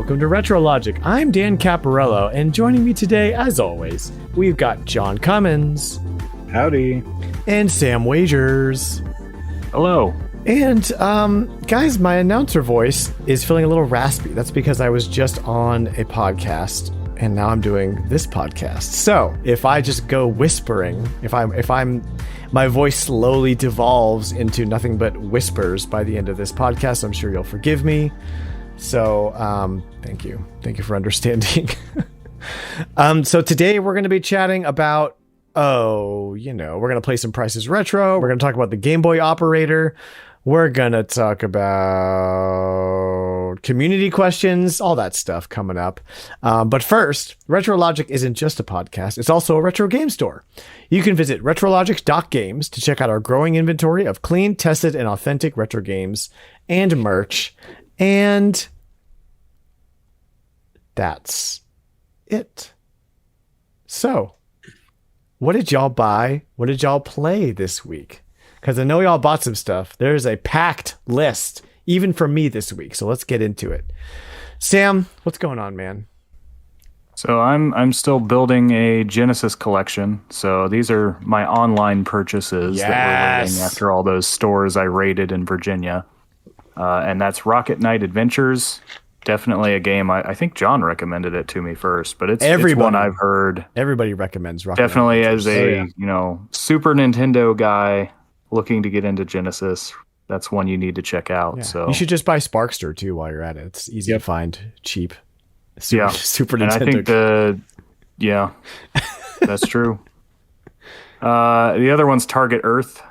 welcome to RetroLogic. I'm Dan Caparello, and joining me today, as always, we've got John Cummins. Howdy. And Sam Wagers. Hello. And, guys, my announcer voice is feeling a little raspy. That's because I was just on a podcast, and now I'm doing this podcast. So, if I just go whispering, if my voice slowly devolves into nothing but whispers by the end of this podcast, I'm sure you'll forgive me. So, thank you. Thank you for understanding. So today we're going to be chatting about, we're going to play some Price is Retro. We're going to talk about the Game Boy operator. We're going to talk about community questions, all that stuff coming up. But first, RetroLogic isn't just a podcast. It's also a retro game store. You can visit retrologic.games to check out our growing inventory of clean, tested, and authentic retro games and merch. And that's it. So, what did y'all buy? What did y'all play this week? Because I know y'all bought some stuff. There's a packed list, even for me this week. So let's get into it. Sam, what's going on, man? So I'm still building a Genesis collection. So these are my online purchases that were waiting after all those stores I raided in Virginia. And that's Rocket Knight Adventures. Definitely a game. I think John recommended it to me first, but it's one I've heard. Everybody recommends Rocket definitely Knight as a Super Nintendo guy looking to get into Genesis. That's one you need to check out. Yeah. So you should just buy Sparkster too while you're at it. It's easy to find, cheap. Super and Nintendo. I think that's true. The other one's Target Earth.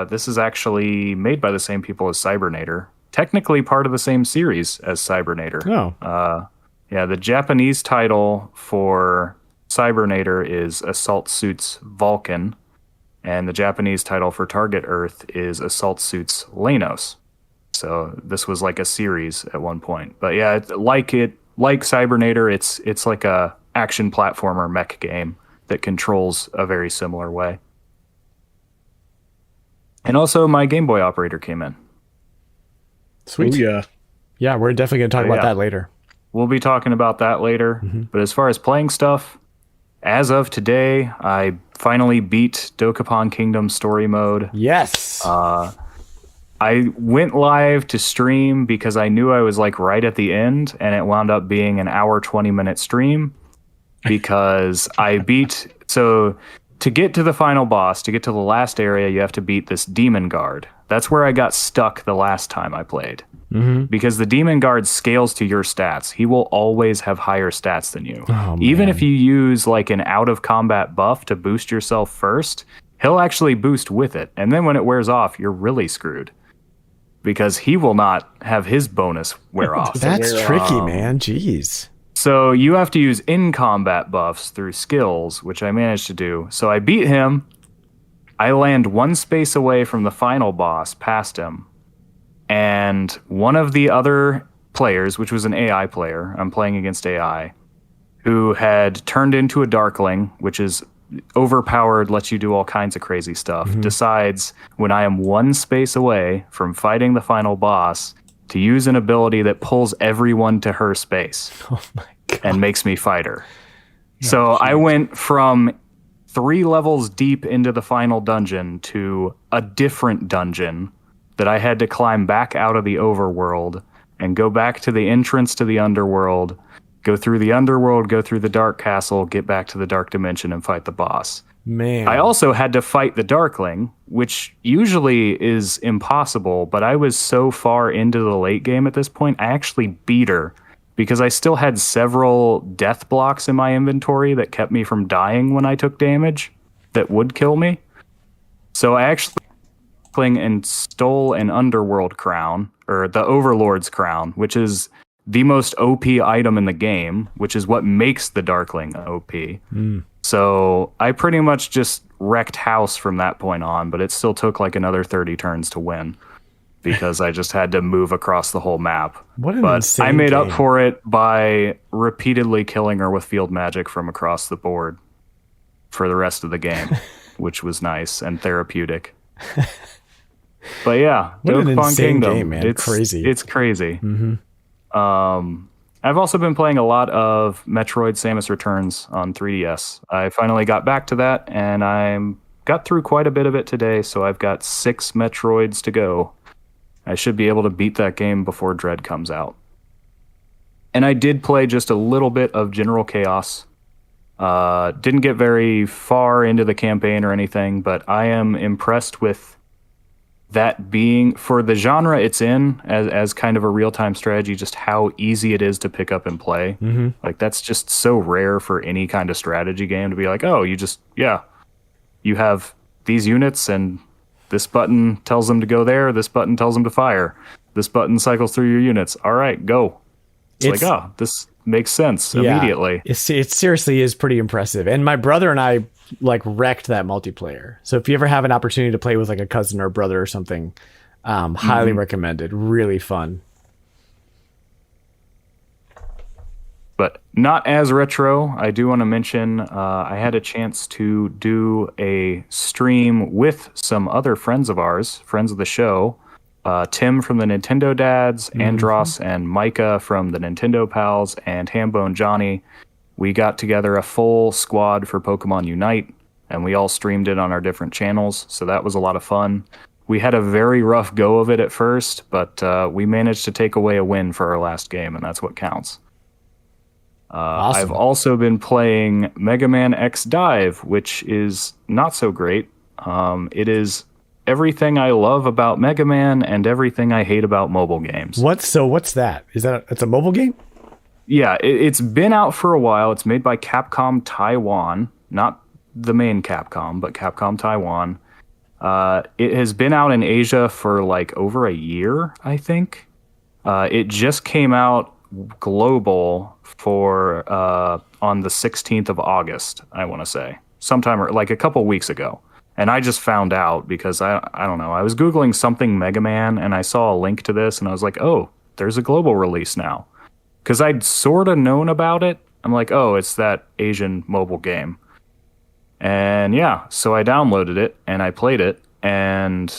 This is actually made by the same people as Cybernator. Technically part of the same series as Cybernator. Oh. The Japanese title for Cybernator is Assault Suits Vulcan, and the Japanese title for Target Earth is Assault Suits Lanos. So this was like a series at one point. But yeah, like Cybernator, it's like a action platformer mech game that controls a very similar way. And also my Game Boy operator came in. Sweet. Ooh, yeah. Yeah, we're definitely going to talk about that later. We'll be talking about that later. Mm-hmm. But as far as playing stuff, as of today, I finally beat Dokapon Kingdom Story Mode. Yes. I went live to stream because I knew I was like right at the end, and it wound up being an hour, 20-minute stream because I beat... So to get to the final boss, to get to the last area, you have to beat this Demon Guard. That's where I got stuck the last time I played. Mm-hmm. Because the Demon Guard scales to your stats. He will always have higher stats than you. Oh, even if you use like an out-of-combat buff to boost yourself first, he'll actually boost with it. And then when it wears off, you're really screwed. Because he will not have his bonus wear off. That's tricky, man. Jeez. So you have to use in-combat buffs through skills, which I managed to do. So I beat him. I land one space away from the final boss, past him. And one of the other players, which was an AI player, I'm playing against AI, who had turned into a Darkling, which is overpowered, lets you do all kinds of crazy stuff, decides when I am one space away from fighting the final boss to use an ability that pulls everyone to her space. Oh my God. And makes me fight her. So I went from 3 levels deep into the final dungeon to a different dungeon that I had to climb back out of the overworld and go back to the entrance to the underworld, go through the underworld, go through the dark castle, get back to the dark dimension and fight the boss. Man. I also had to fight the Darkling, which usually is impossible, but I was so far into the late game at this point, I actually beat her because I still had several death blocks in my inventory that kept me from dying when I took damage that would kill me. So I actually and stole an Underworld crown, or the Overlord's crown, which is the most OP item in the game, which is what makes the Darkling OP. So I pretty much just wrecked house from that point on, but it still took like another 30 turns to win because I just had to move across the whole map. But I made up for it by repeatedly killing her with field magic from across the board for the rest of the game, which was nice and therapeutic. But yeah, what an Dokapon insane Kingdom, game, man. It's crazy. It's crazy. Mm-hmm. I I've also been playing a lot of Metroid Samus Returns on 3DS. I finally got back to that, and I got through quite a bit of it today, so I've got 6 Metroids to go. I should be able to beat that game before Dread comes out. And I did play just a little bit of General Chaos. Didn't get very far into the campaign or anything, but I am impressed with that being, for the genre it's in, as kind of a real-time strategy, just how easy it is to pick up and play. Mm-hmm. Like, that's just so rare for any kind of strategy game to be like, oh, you have these units, and this button tells them to go there, this button tells them to fire, this button cycles through your units. All right, go. It's like, this makes sense immediately. It seriously is pretty impressive. And my brother and I like wrecked that multiplayer. So if you ever have an opportunity to play with like a cousin or brother or something, highly recommended. Really fun. But not as retro. I do want to mention I had a chance to do a stream with some other friends of ours, friends of the show. Tim from the Nintendo Dads, Andros and Micah from the Nintendo Pals, and Hambone Johnny. We got together a full squad for Pokemon Unite, and we all streamed it on our different channels, so that was a lot of fun. We had a very rough go of it at first, but we managed to take away a win for our last game, and that's what counts. Awesome. I've also been playing Mega Man X Dive, which is not so great. It is everything I love about Mega Man and everything I hate about mobile games. What's that? It's a mobile game? Yeah, it's been out for a while. It's made by Capcom Taiwan, not the main Capcom, but Capcom Taiwan. It has been out in Asia for like over a year, I think. It just came out global for on the 16th of August, I want to say, sometime or like a couple weeks ago. And I just found out because I don't know. I was Googling something Mega Man and I saw a link to this and I was like, oh, there's a global release now. Because I'd sort of known about it. I'm like, oh, it's that Asian mobile game. And yeah, so I downloaded it and I played it. And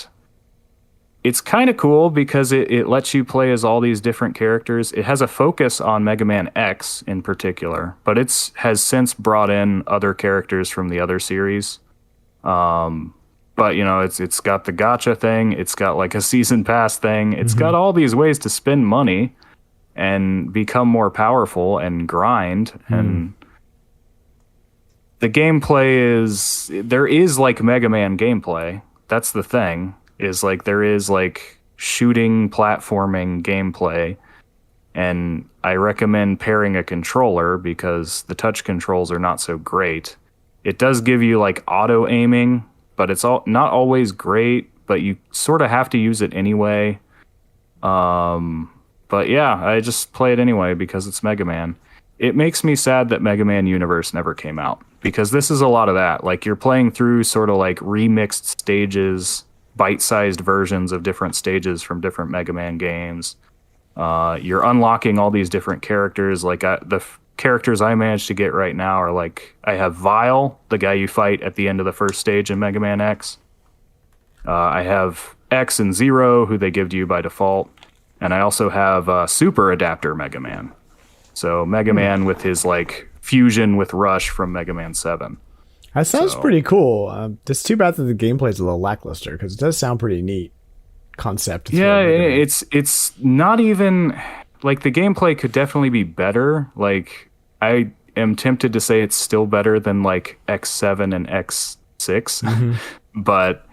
it's kind of cool because it lets you play as all these different characters. It has a focus on Mega Man X in particular, but has since brought in other characters from the other series. But you know, it's got the gacha thing, it's got like a season pass thing, it's got all these ways to spend money and become more powerful and grind. And the gameplay there is like Mega Man gameplay. That's the thing, is like there is like shooting, platforming gameplay. And I recommend pairing a controller because the touch controls are not so great. It does give you like auto aiming, but it's not always great, but you sort of have to use it anyway. But yeah, I just play it anyway because it's Mega Man. It makes me sad that Mega Man Universe never came out because this is a lot of that. Like you're playing through sort of like remixed stages, bite-sized versions of different stages from different Mega Man games. You're unlocking all these different characters. Like the characters I managed to get right now are like, I have Vile, the guy you fight at the end of the first stage in Mega Man X. I have X and Zero, who they give to you by default. And I also have Super Adapter Mega Man. So Mega Man with his like fusion with Rush from Mega Man 7. That sounds pretty cool. It's too bad that the gameplay is a little lackluster because it does sound pretty neat concept. Yeah, it's not even like the gameplay could definitely be better. Like I am tempted to say it's still better than like X7 and X6, but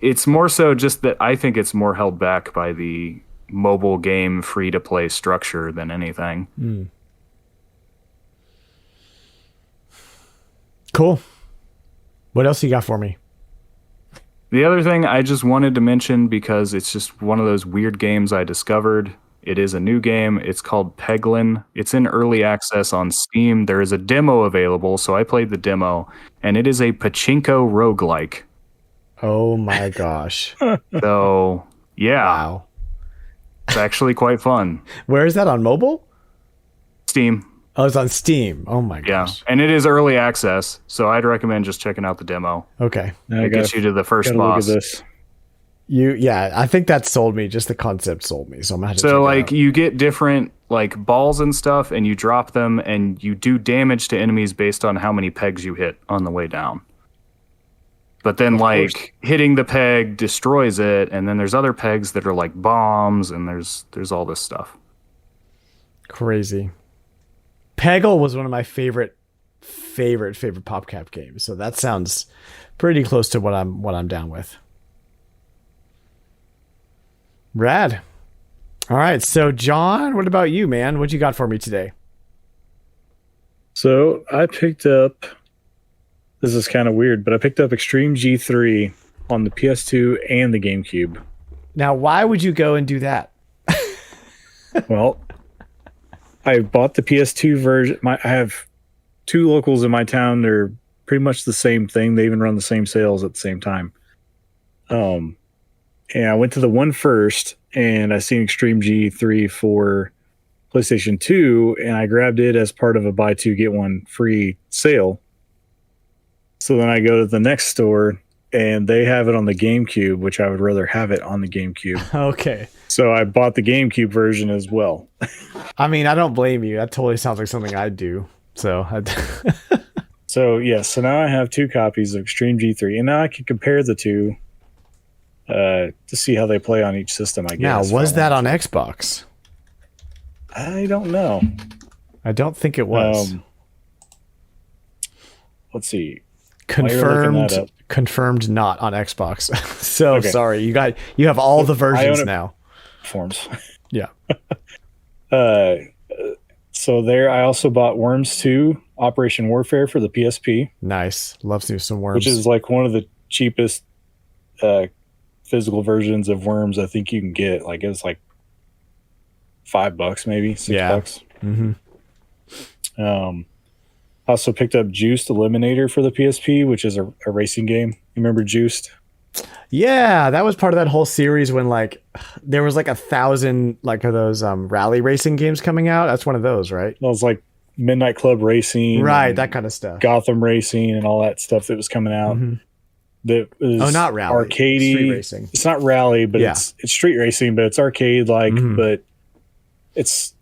it's more so just that I think it's more held back by the mobile game free-to-play structure than anything. Cool. What else you got for me? The other thing I just wanted to mention, because it's just one of those weird games I discovered. It is a new game. It's called Peglin. It's in early access on Steam. There is a demo available, so I played the demo, and it is a pachinko roguelike. Oh my gosh. So, yeah. Wow. It's actually quite fun. Where is that, on mobile? Steam. Oh, it's on Steam. Oh my gosh. Yeah, and it is early access, so I'd recommend just checking out the demo. Okay. It gets you to the first boss. Look at this. Yeah, I think that sold me. Just the concept sold me. So I'm gonna have to check So it like out. you get different like balls and stuff, and you drop them, and you do damage to enemies based on how many pegs you hit on the way down. But then like hitting the peg destroys it, and then there's other pegs that are like bombs, and there's all this stuff. Crazy. Peggle was one of my favorite PopCap games. So that sounds pretty close to what I'm down with. Rad. All right. So John, what about you, man? What you got for me today? So I picked up, this is kind of weird, but I picked up Extreme G3 on the PS2 and the GameCube. Now, why would you go and do that? Well, I bought the PS2 version. I have two locals in my town. They're pretty much the same thing. They even run the same sales at the same time. And I went to the one first, and I seen Extreme G3 for PlayStation 2, and I grabbed it as part of a buy two get one free sale. So then I go to the next store, and they have it on the GameCube, which I would rather have it on the GameCube. Okay. So I bought the GameCube version as well. I mean, I don't blame you. That totally sounds like something I'd do. So, So now I have two copies of Extreme G3, and now I can compare the two to see how they play on each system, I guess. Now, was that on Xbox? I don't know. I don't think it was. Let's see. Confirmed not on Xbox. So Okay. sorry. You have all the versions now. Forms. Yeah. So there I also bought Worms 2 Operation Warfare for the PSP. Nice. Loves me some Worms. Which is like one of the cheapest physical versions of Worms I think you can get. Like it was like $5 maybe, $6. Mm-hmm. Also picked up Juiced Eliminator for the PSP, which is a racing game. You remember Juiced? Yeah, that was part of that whole series when like there was like 1,000 like of those rally racing games coming out. That's one of those, right? It was like Midnight Club Racing, right? That kind of stuff. Gotham Racing and all that stuff that was coming out. Mm-hmm. That was not rally, arcadey street racing. It's not rally, but it's street racing, but it's arcade like. But it's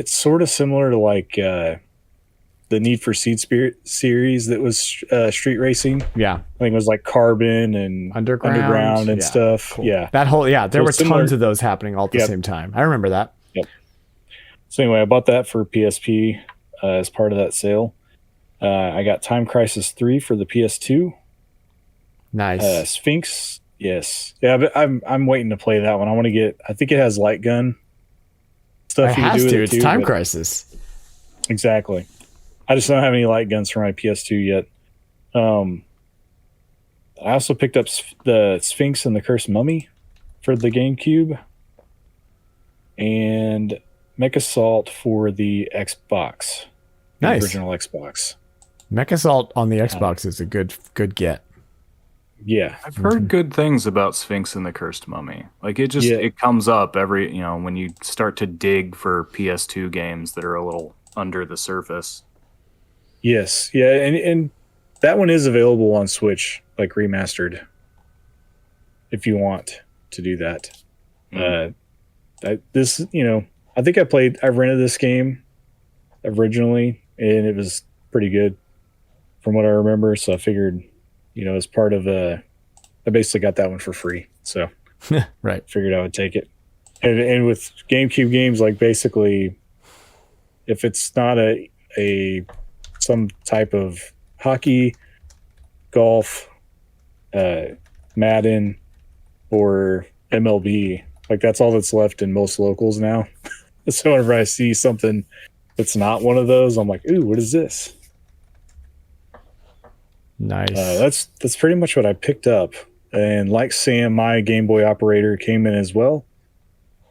sort of similar to like the Need for Speed series that was street racing. Yeah, I think it was like Carbon and Underground and stuff. Cool. Yeah, that whole there were similar. Tons of those happening all at the same time. I remember that. Yep. So anyway, I bought that for PSP as part of that sale. I got Time Crisis 3 for the PS2. Nice. Sphinx, yes, yeah. But I'm waiting to play that one. I want to get. I think it has light gun stuff. It has to. It's Time but, Crisis. Exactly. I just don't have any light guns for my PS2 yet. I also picked up the Sphinx and the Cursed Mummy for the GameCube, and Mechassault for the Xbox. Nice. The original Xbox. Mechassault on the Xbox is a good get. Yeah, I've heard good things about Sphinx and the Cursed Mummy. Like it comes up every when you start to dig for PS2 games that are a little under the surface. Yes, yeah, and that one is available on Switch, like remastered. If you want to do that, I think I rented this game originally, and it was pretty good from what I remember. So I figured, as part of I basically got that one for free. So right, figured I would take it. And with GameCube games, like basically, if it's not some type of hockey, golf, Madden, or MLB, like that's all that's left in most locals now. So whenever I see something that's not one of those, I'm like, ooh, what is this? Nice. That's pretty much what I picked up. And like Sam, my Game Boy operator came in as well.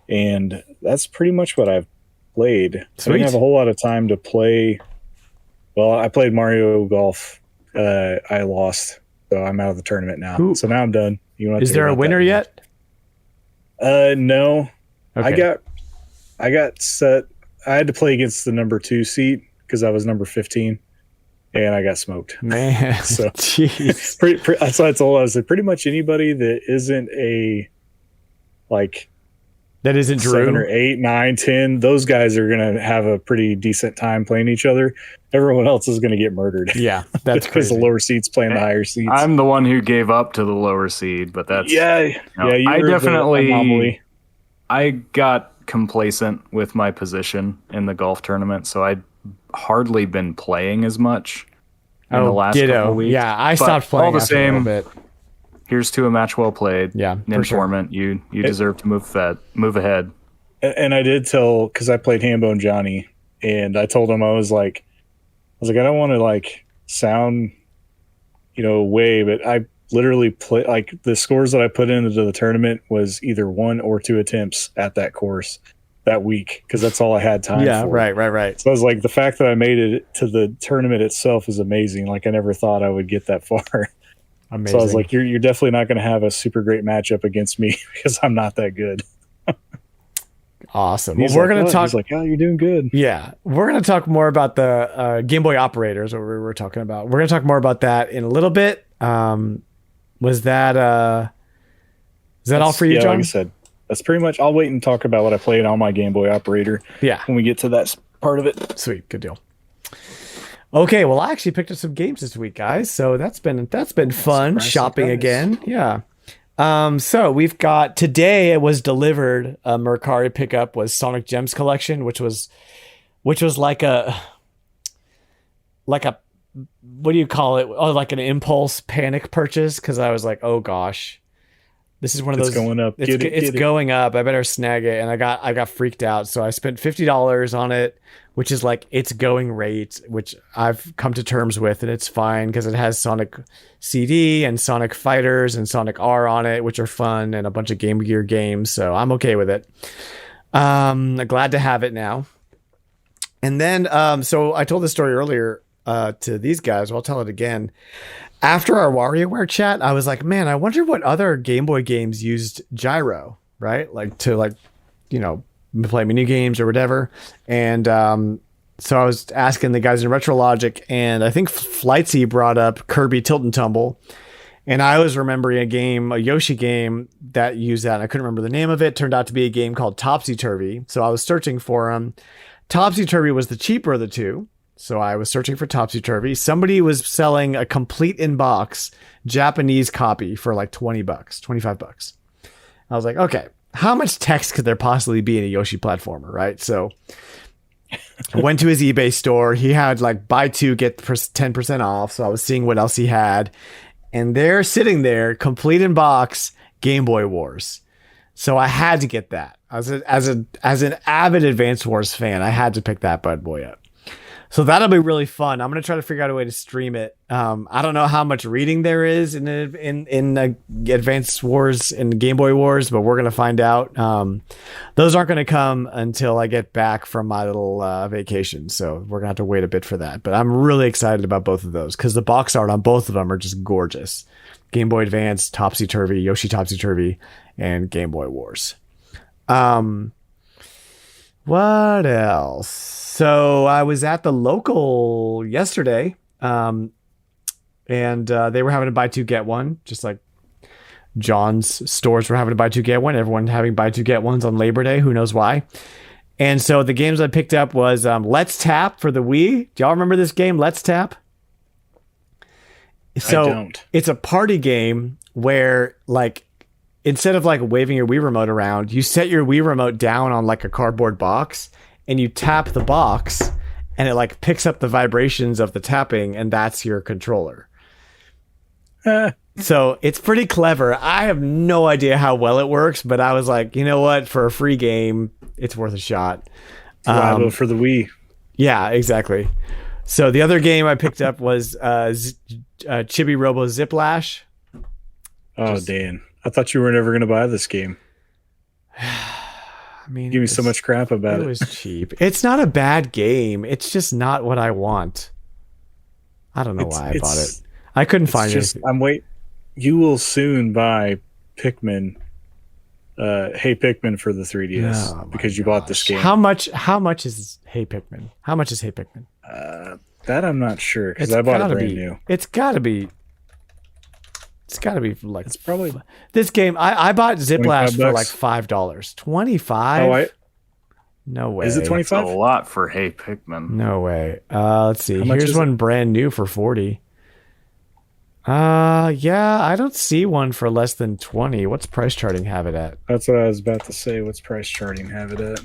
And that's pretty much what I've played. Sweet. I didn't have a whole lot of time to play. Well, I played Mario Golf. I lost, so I'm out of the tournament now. Ooh. So now I'm done. Is there a winner yet? No. Okay. I got set. I had to play against the number 2 seat because I was number 15, and I got smoked. Man, so jeez. that's why I told. I said pretty much anybody that isn't a like That isn't 7 or Drew. 8, 9, 10, those guys are going to have a pretty decent time playing each other. Everyone else is going to get murdered. Yeah, that's because the crazy. lower seeds playing the higher seeds. I'm the one who gave up to the lower seed, but that's You I were definitely the anomaly. I got complacent with my position in the golf tournament, so I'd hardly been playing as much in the last couple of weeks. Yeah, I But stopped playing all the after a little same. bit. Here's to a match well played. Yeah, for sure. Informant, you deserve to move ahead. And I did tell, because I played Hambone Johnny, and I told him I was like, I don't want to like sound, way, but I literally play like the scores that I put into the tournament was either 1 or 2 attempts at that course that week, because that's all I had time for. Yeah, right. So I was like, the fact that I made it to the tournament itself is amazing. Like I never thought I would get that far. Amazing. So I was like, you're definitely not going to have a super great matchup against me because I'm not that good. Awesome. He's Well, we're like, going to talk. He's like, oh, you're doing good. Yeah, we're going to talk more about the Game Boy operators, what we were talking about. We're going to talk more about that in a little bit. Was that all for you, yeah, John? like I said, that's pretty much. I'll wait and talk about what I played on my Game Boy operator. Yeah, when we get to that part of it. Sweet, good deal. Okay, well, I actually picked up some games this week, guys. So that's been fun. Shopping again. Yeah. So we've got today. It was delivered. A Mercari pickup was Sonic Gems Collection, which was like a what do you call it? Oh, like an impulse panic purchase, because I was like, oh gosh, this is one of those. It's going up. It's going up. I better snag it. And I got freaked out. So I spent $50 on it, which is like its going rate, which I've come to terms with, and it's fine because it has Sonic CD and Sonic Fighters and Sonic R on it, which are fun, and a bunch of Game Gear games. So I'm okay with it. I'm glad to have it now. And then, so I told this story earlier to these guys. Well, I'll tell it again. After our Warioware chat, I was like, man, I wonder what other Game Boy games used gyro, right? Like to play mini games or whatever. And so I was asking the guys in RetroLogic, and I think Flightsy brought up Kirby Tilt and Tumble. And I was remembering a Yoshi game that used that. And I couldn't remember the name of it. Turned out to be a game called Topsy Turvey. So I was searching for them. Topsy Turvey was the cheaper of the two. So I was searching for Topsy Turvey. Somebody was selling a complete in-box Japanese copy for like $20, $25. I was like, okay, how much text could there possibly be in a Yoshi platformer, right? So I went to his eBay store. He had like buy 2, get 10% off. So I was seeing what else he had. And they're sitting there, complete in box, Game Boy Wars. So I had to get that. As an avid Advance Wars fan, I had to pick that bad boy up. So that'll be really fun. I'm going to try to figure out a way to stream it. I don't know how much reading there is in Advance Wars and Game Boy Wars, but we're going to find out. Those aren't going to come until I get back from my little vacation. So we're going to have to wait a bit for that. But I'm really excited about both of those because the box art on both of them are just gorgeous. Game Boy Advance, Topsy Turvey, Yoshi Topsy Turvey, and Game Boy Wars. What else? So I was at the local yesterday, and they were having to buy 2 get 1, just like John's stores were having to buy 2 get 1. Everyone having buy 2 get 1s on Labor Day. Who knows why? And so the games I picked up was Let's Tap for the Wii. Do y'all remember this game, Let's Tap? So I don't. It's a party game where like instead of like waving your Wii remote around, you set your Wii remote down on like a cardboard box. And you tap the box and it like picks up the vibrations of the tapping, and that's your controller. So it's pretty clever. I have no idea how well it works, but I was like, you know what? For a free game, it's worth a shot. For the Wii. Yeah, exactly. So the other game I picked up was Chibi Robo Ziplash. Oh, Dan. I thought you were never going to buy this game. I mean, give me so much crap about it. It was cheap. It's not a bad game. It's just not what I want. I don't know why I bought it. I couldn't find it. You will soon buy Pikmin. Hey Pikmin for the 3DS because you bought this game. How much is Hey Pikmin? How much is Hey Pikmin? That I'm not sure because I bought it brand new. It's got to be. It's got to be like It's probably this game. I bought Ziplash for like $25. $5. 25? Oh, no way. is it It's 25? a lot for Hey Pikmin. No way. Let's see. How much Here's is one brand new for 40. Yeah, I don't see one for less than 20. What's price charting have it at? That's what I was about to say. What's price charting have it at?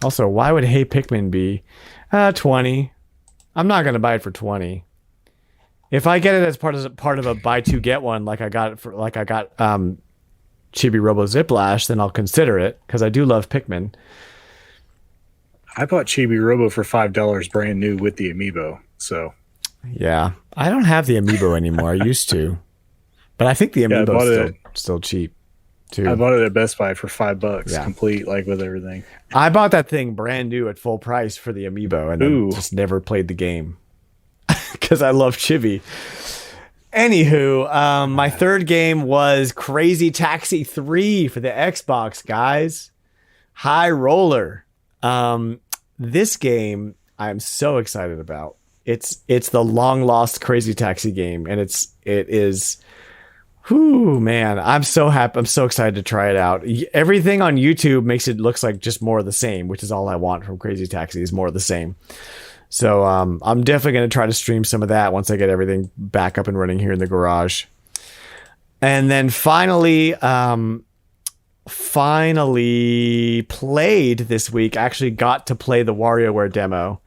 Also, why would Hey Pikmin be 20? I'm not gonna buy it for 20. If I get it as part of a buy two get one, like I got Chibi Robo Ziplash, then I'll consider it because I do love Pikmin. I bought Chibi Robo for $5 brand new with the amiibo. So Yeah, I don't have the amiibo anymore. I used to, but I think the amiibo is still cheap too. I bought it at Best Buy for $5, Yeah. complete, like with everything. I bought that thing brand new at full price for the amiibo, and then just never played the game because I love Chibi. Anywho, my third game was Crazy Taxi 3 for the Xbox, guys. High Roller. This game I'm so excited about. It's the long lost Crazy Taxi game, and it is. Whoo, man, I'm so happy. I'm so excited to try it out. Everything on YouTube makes it looks like just more of the same, which is all I want from Crazy Taxi is more of the same. So I'm definitely going to try to stream some of that once I get everything back up and running here in the garage. And then finally played this week. Actually got to play the Warioware demo.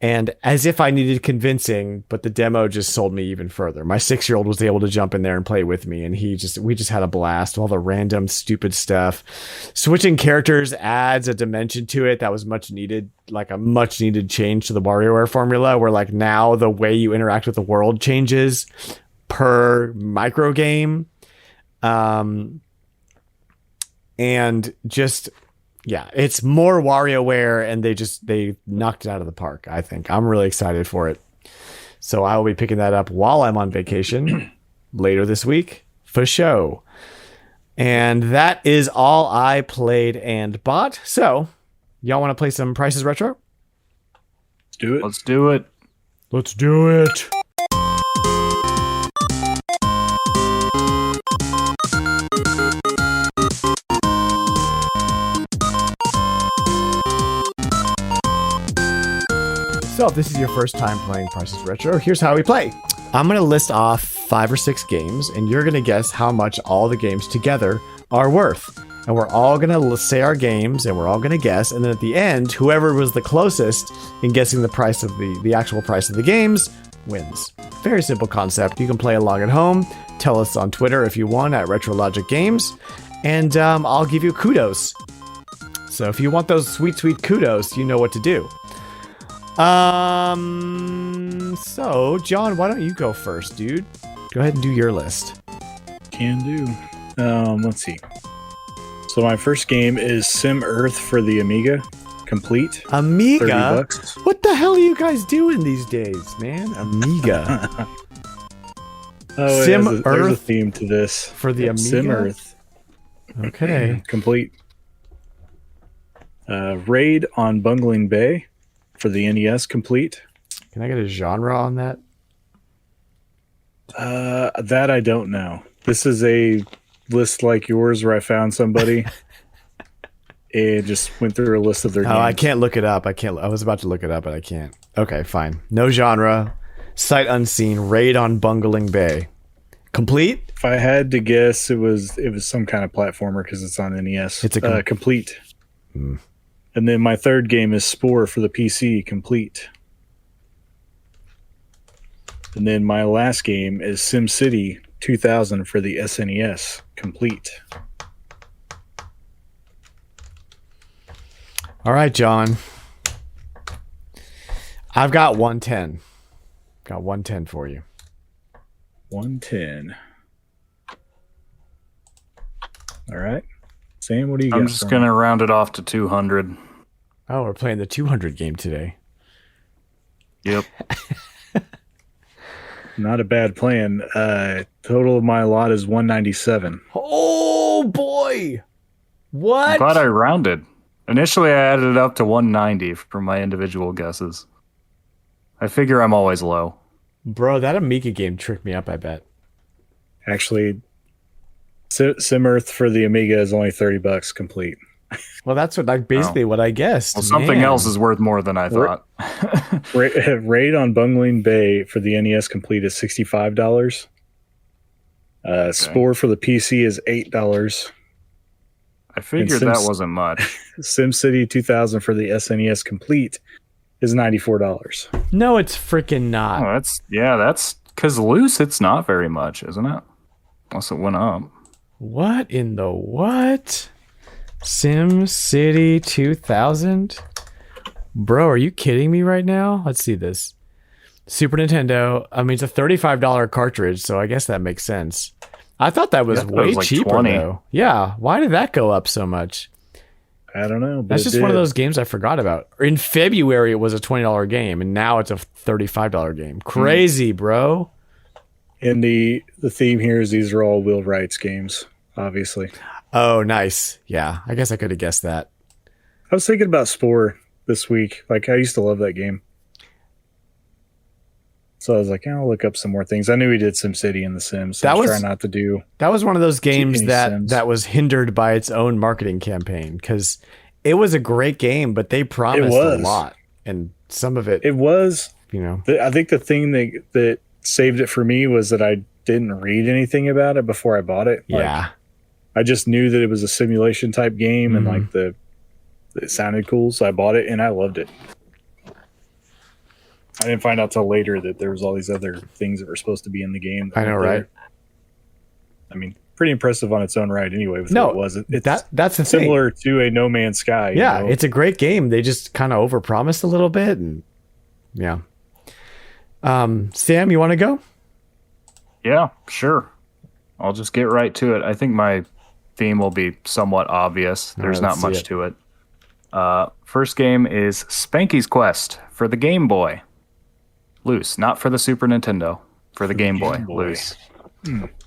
And as if I needed convincing, but the demo just sold me even further. My 6-year-old was able to jump in there and play with me, and we just had a blast. All the random stupid stuff. Switching characters adds a dimension to it that was much needed, like a much needed change to the WarioWare formula, where like now the way you interact with the world changes per micro game. And just yeah, it's more WarioWare, and they knocked it out of the park, I think. I'm really excited for it. So I will be picking that up while I'm on vacation later this week for show. And that is all I played and bought. So, y'all want to play some Prices Retro? Let's do it. Let's do it. Let's do it. So if this is your first time playing Prices Retro, here's how we play. I'm going to list off 5 or 6 games, and you're going to guess how much all the games together are worth. And we're all going to say our games, and we're all going to guess. And then at the end, whoever was the closest in guessing the price of the actual price of the games wins. Very simple concept. You can play along at home. Tell us on Twitter if you want at RetroLogic Games, and I'll give you kudos. So if you want those sweet, sweet kudos, you know what to do. So, John, why don't you go first, dude? Go ahead and do your list. Can do. Let's see. So my first game is Sim Earth for the Amiga, complete. Amiga? $30. What the hell are you guys doing these days, man? Amiga. Sim There's a Earth theme to this. for the Amiga? Sim Earth. Okay. Complete. Raid on Bungling Bay for the NES, complete. Can I get a genre on that? That I don't know. This is a list like yours where I found somebody and just went through a list of their games. I can't look it up. I was about to look it up, but I can't. Okay, fine. No genre. Sight unseen. Raid on Bungling Bay. Complete? If I had to guess, it was some kind of platformer because it's on NES. It's a complete. And then my third game is Spore for the PC, complete. And then my last game is SimCity 2000 for the SNES, complete. All right, John. I've got 110. Got 110 for you. 110. All right. Sam, what do you got? I'm just going to round it off to 200. Oh, we're playing the 200 game today. Yep. Not a bad plan. Total of my lot is 197. Oh, boy. What? I'm glad I rounded. Initially, I added it up to 190 for my individual guesses. I figure I'm always low. Bro, that Amiga game tricked me up, I bet. Actually, Sim Earth for the Amiga is only $30 complete. Well, that's basically what I guessed. Well, something else is worth more than I thought. Raid on Bungling Bay for the NES complete is $65. Spore for the PC is $8. I figured that wasn't much. SimCity 2000 for the SNES complete is $94. No, it's freaking not. Oh, that's because loose. It's not very much, isn't it? Unless it went up. What in the what? SimCity 2000? Bro, are you kidding me right now? Let's see this. Super Nintendo. I mean, it's a $35 cartridge, so I guess that makes sense. I thought that was way like cheaper, 20. Though. Yeah, why did that go up so much? I don't know. That's just one of those games I forgot about. In February, it was a $20 game, and now it's a $35 game. Crazy, bro. And the theme here is these are all Will Wright's games, obviously. Oh, nice. Yeah, I guess I could have guessed that. I was thinking about Spore this week. Like, I used to love that game. So I was like, I'll look up some more things. I knew he did SimCity and The Sims. So I was trying not to do. That was one of those games that was hindered by its own marketing campaign because it was a great game, but they promised a lot, and some of it. It was. You know, I think the thing that saved it for me was that I didn't read anything about it before I bought it. Yeah. I just knew that it was a simulation type game and like it sounded cool, so I bought it and I loved it. I didn't find out till later that there was all these other things that were supposed to be in the game. I know, right? I mean, pretty impressive on its own right. Anyway, with what it was. That's the similar thing. to a No Man's Sky. Yeah, it's a great game. They just kind of overpromised a little bit, and yeah. Sam, you want to go? Yeah, sure. I'll just get right to it. I think my theme will be somewhat obvious. There's not much to it. First game is Spanky's Quest for the Game Boy. Loose, not for the Super Nintendo. For the Game Boy. Loose.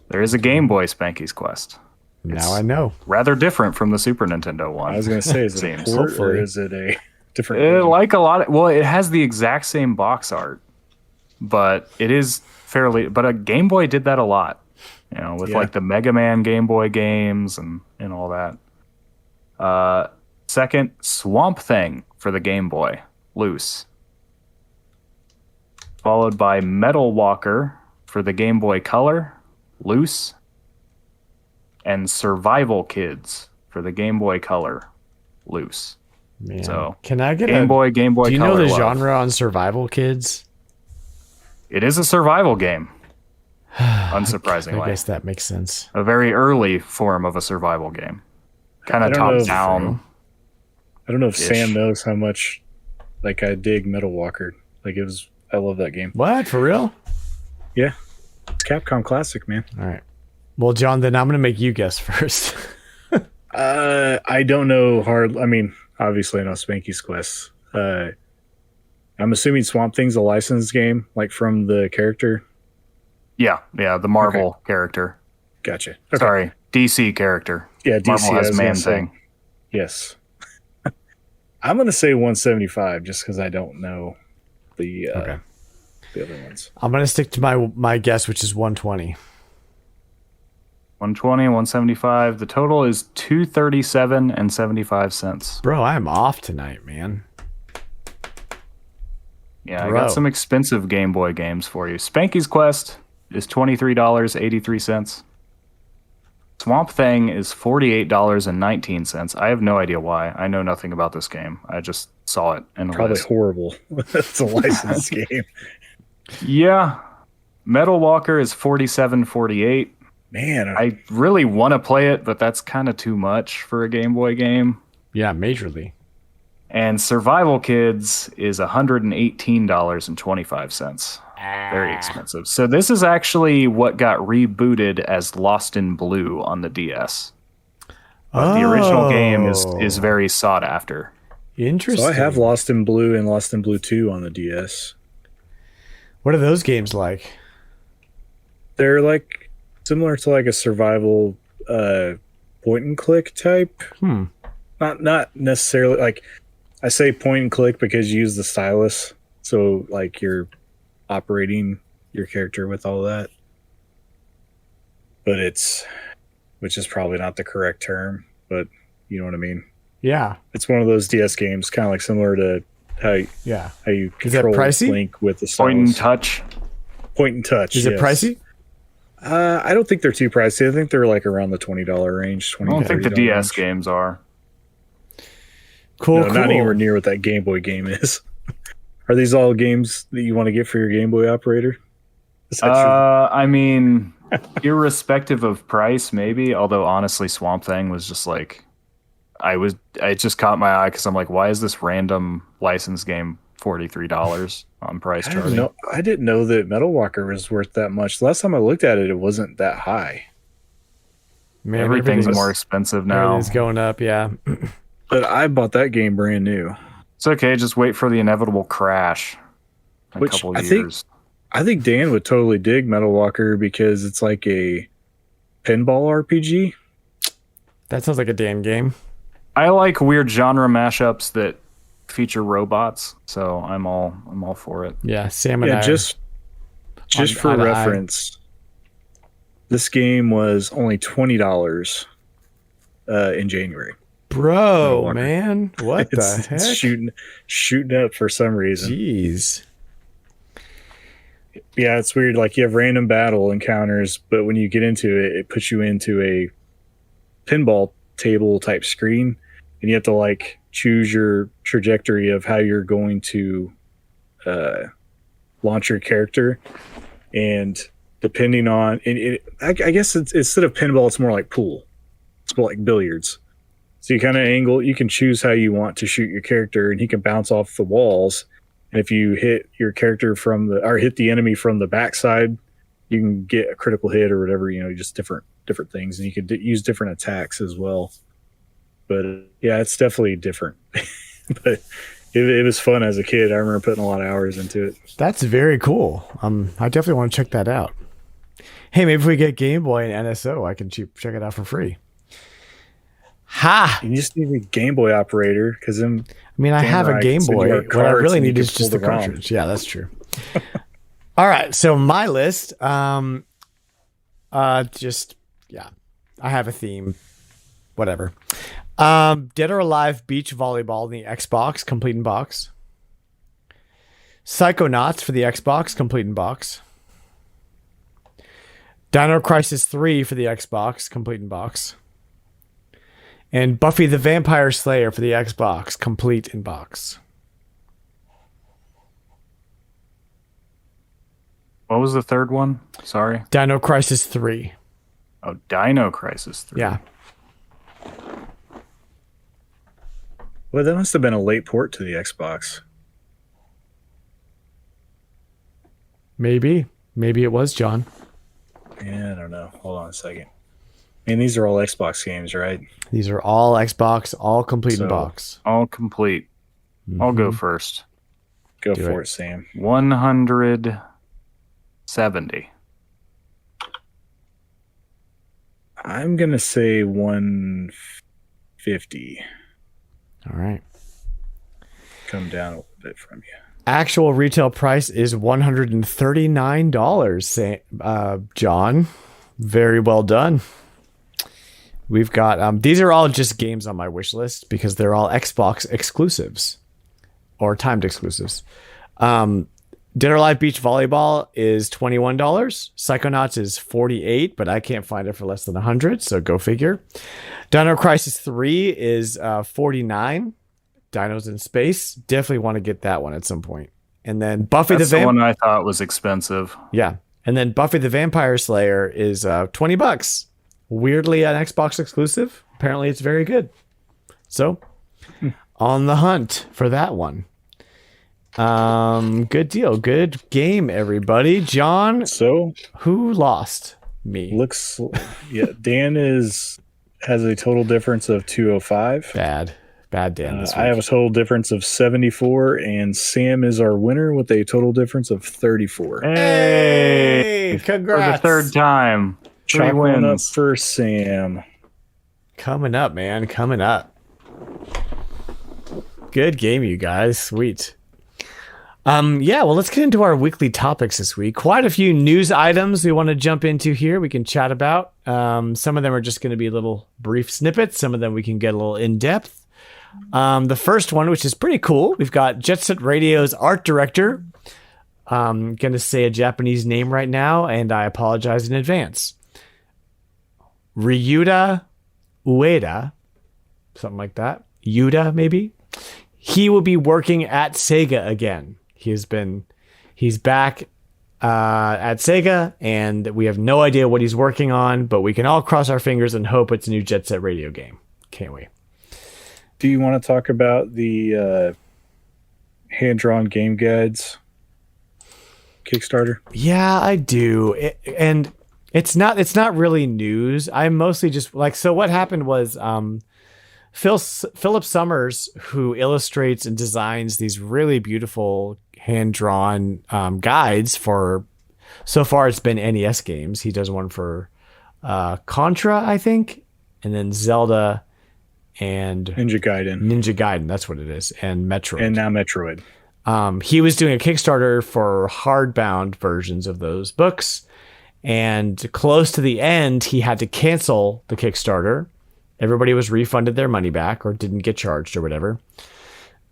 There is a Game Boy Spanky's Quest. Now I know. Rather different from the Super Nintendo one. I was going to say, is it a port or is it a different? It has the exact same box art, but it is fairly. But a Game Boy did that a lot, with like the Mega Man Game Boy games and all that. Second, Swamp Thing for the Game Boy, loose. Followed by Metal Walker for the Game Boy Color, loose. And Survival Kids for the Game Boy Color, loose. Man. So can I get Game Boy Do you Color know the love. genre on Survival Kids? It is a survival game. Unsurprisingly, I guess that makes sense. A very early form of a survival game, kind of top down. I don't know if Sam knows how much like I dig Metal Walker. Like I love that game. What, for real? Yeah, it's Capcom classic, man. All right. Well, John, then I'm going to make you guess first. I don't know I mean, obviously I know Spanky's Quest. I'm assuming Swamp Thing's a licensed game, like from the character. Yeah, the Marvel character. Gotcha. Okay. Sorry, DC character. Yeah, DC Marvel has Man-Thing. Yes. I'm going to say 175 just because I don't know the other ones. I'm going to stick to my guess, which is 120. 120, 175. The total is $237.75. Bro, I'm off tonight, man. Yeah, I got some expensive Game Boy games for you. Spanky's Quest is $23.83. Swamp Thing is $48.19. I have no idea why. I know nothing about this game. I just saw it in a Probably list. horrible. It's a licensed game. Yeah. Metal Walker is $47.48. Man, I really want to play it, but that's kind of too much for a Game Boy game. Yeah, majorly. And Survival Kids is $118.25. Very expensive. So this is actually what got rebooted as Lost in Blue on the DS. But the original game is very sought after. Interesting. So I have Lost in Blue and Lost in Blue 2 on the DS. What are those games like? They're like similar to like a survival point and click type. Not necessarily like I say point and click because you use the stylus. So like you're operating your character with all that. but which is probably not the correct term, but you know what I mean. Yeah. It's one of those DS games, kind of like similar to how you control Link with the point and touch. Point and touch. Is it pricey? I don't think they're too pricey. I think they're like around the $20 range. I don't think the DS games are. Cool. Not anywhere near what that Game Boy game is. Are these all games that you want to get for your Game Boy operator? I mean, irrespective of price, maybe. Although honestly, Swamp Thing was just like, it just caught my eye because I'm like, why is this random license game $43 on price chart? I didn't know that Metal Walker was worth that much. The last time I looked at it, it wasn't that high. Man, everything's more expensive now. It's going up, yeah. But I bought that game brand new. It's okay. Just wait for the inevitable crash. In a couple of years. I think Dan would totally dig Metal Walker because it's like a pinball RPG. That sounds like a Dan game. I like weird genre mashups that feature robots, so I'm all for it. Yeah, Sam and I. Just for reference, this game was only $20 in January. Bro, man, what the heck? It's shooting up for some reason. Jeez. Yeah, it's weird. Like you have random battle encounters, but when you get into it, it puts you into a pinball table type screen, and you have to like choose your trajectory of how you're going to launch your character. And depending on, I guess it's, instead of pinball, it's more like pool. It's more like billiards. So you kind of angle, you can choose how you want to shoot your character, and he can bounce off the walls. And if you hit your character or hit the enemy from the backside, you can get a critical hit or whatever, just different things. And you can use different attacks as well. But yeah, it's definitely different. But it was fun as a kid. I remember putting a lot of hours into it. That's very cool. I definitely want to check that out. Hey, maybe if we get Game Boy and NSO, I can check it out for free. Ha! You just need a Game Boy operator because I have a Game Boy. What I really need is just the cartridge. Yeah, that's true. All right, so my list, I have a theme. Whatever. Dead or Alive Beach Volleyball in the Xbox, complete in box. Psychonauts for the Xbox, complete in box. Dino Crisis 3 for the Xbox, complete in box. And Buffy the Vampire Slayer for the Xbox, complete in box. What was the third one? Sorry. Dino Crisis 3. Oh, Dino Crisis 3. Yeah. Well, that must have been a late port to the Xbox. Maybe it was, John. Yeah, I don't know. Hold on a second. These are all Xbox games, right? These are all Xbox, all complete in box. All complete. Mm-hmm. I'll go first. Go for it, Sam. 170. I'm going to say 150. All right. Come down a little bit from you. Actual retail price is $139, John. Very well done. We've got these are all just games on my wish list because they're all Xbox exclusives or timed exclusives. Dead or Alive Beach Volleyball is $21. Psychonauts is $48, but I can't find it for less than $100, so go figure. Dino Crisis 3 is $49. Dinos in Space. Definitely want to get that one at some point. And then Buffy That's the one I thought was expensive. Yeah. And then Buffy the Vampire Slayer is $20. Weirdly an Xbox exclusive. Apparently it's very good. So on the hunt for that one. Good deal. Good game, everybody. John, so who lost? Me. Dan has a total difference of 205. Bad Dan this week. I have a total difference of 74, and Sam is our winner with a total difference of 34. Hey, congrats. For the third time. 3 wins. Up wins. for Sam. Coming up, man. Coming up. Good game, you guys. Sweet. Yeah, well, let's get into our weekly topics this week. Quite a few news items we want to jump into here. We can chat about. Some of them are just going to be little brief snippets. Some of them we can get a little in depth. The first one, which is pretty cool, we've got Jet Set Radio's art director. I'm going to say a Japanese name right now, and I apologize in advance. Ryuta Ueda, something like that. Ueda, maybe. He will be working at SEGA again. He's back at SEGA, and we have no idea what he's working on, but we can all cross our fingers and hope it's a new Jet Set Radio game. Can't we? Do you want to talk about the hand-drawn game guides Kickstarter? Yeah, I do. And it's not really news. I'm mostly just like, so what happened was Philip Summers, who illustrates and designs these really beautiful hand-drawn guides for, so far it's been NES games. He does one for Contra, I think, and then Zelda and Ninja Gaiden, that's what it is, and Metroid. And now Metroid. He was doing a Kickstarter for hardbound versions of those books, and close to the end, he had to cancel the Kickstarter. Everybody was refunded their money back or didn't get charged or whatever.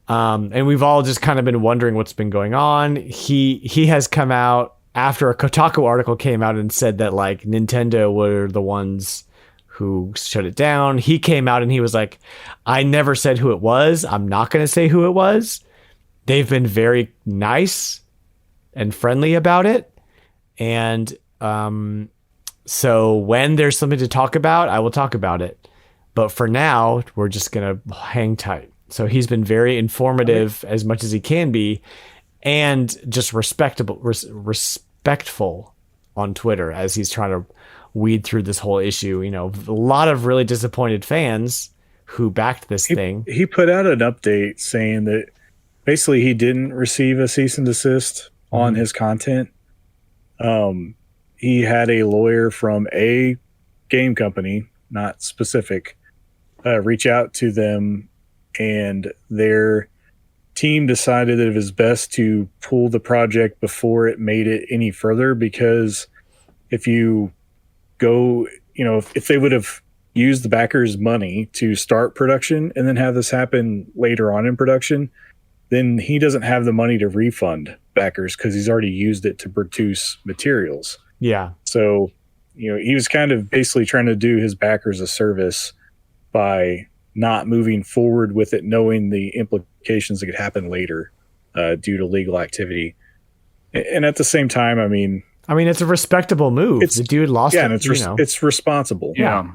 And we've all just kind of been wondering what's been going on. He has come out after a Kotaku article came out and said that like Nintendo were the ones who shut it down. He came out and he was like, I never said who it was. I'm not going to say who it was. They've been very nice and friendly about it. And so when there's something to talk about, I will talk about it. But for now, we're just going to hang tight. So he's been very informative as much as he can be, and just respectful on Twitter as he's trying to weed through this whole issue. You know, a lot of really disappointed fans who backed this thing. He put out an update saying that basically he didn't receive a cease and desist on his content. He had a lawyer from a game company, not specific, reach out to them, and their team decided that it was best to pull the project before it made it any further, because if you go, if they would have used the backers' money to start production and then have this happen later on in production, then he doesn't have the money to refund backers because he's already used it to produce materials. Yeah. So, he was kind of basically trying to do his backers a service by not moving forward with it, knowing the implications that could happen later due to legal activity. And at the same time, I mean, it's a respectable move. The dude lost it. And it's responsible. Yeah.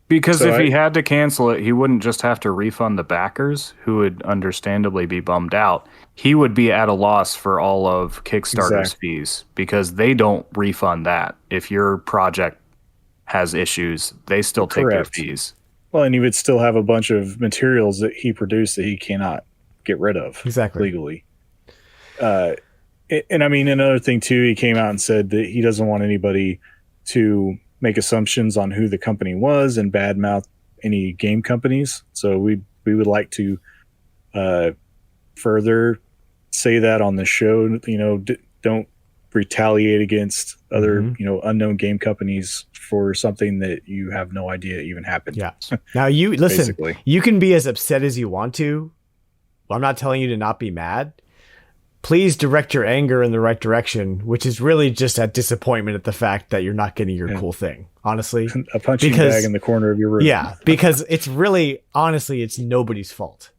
Because if he had to cancel it, he wouldn't just have to refund the backers, who would understandably be bummed out. He would be at a loss for all of Kickstarter's fees, because they don't refund that. If your project has issues, they still take their fees. Well, and he would still have a bunch of materials that he produced that he cannot get rid of legally. And I mean, another thing too, he came out and said that he doesn't want anybody to make assumptions on who the company was and badmouth any game companies. So we would like to further say that on the show. Don't retaliate against other unknown game companies for something that you have no idea even happened. Yeah. Now you listen. You can be as upset as you want to. I'm not telling you to not be mad. Please direct your anger in the right direction, which is really just that disappointment at the fact that you're not getting your cool thing. Honestly, a punching bag in the corner of your room. Yeah, because it's really, honestly, it's nobody's fault.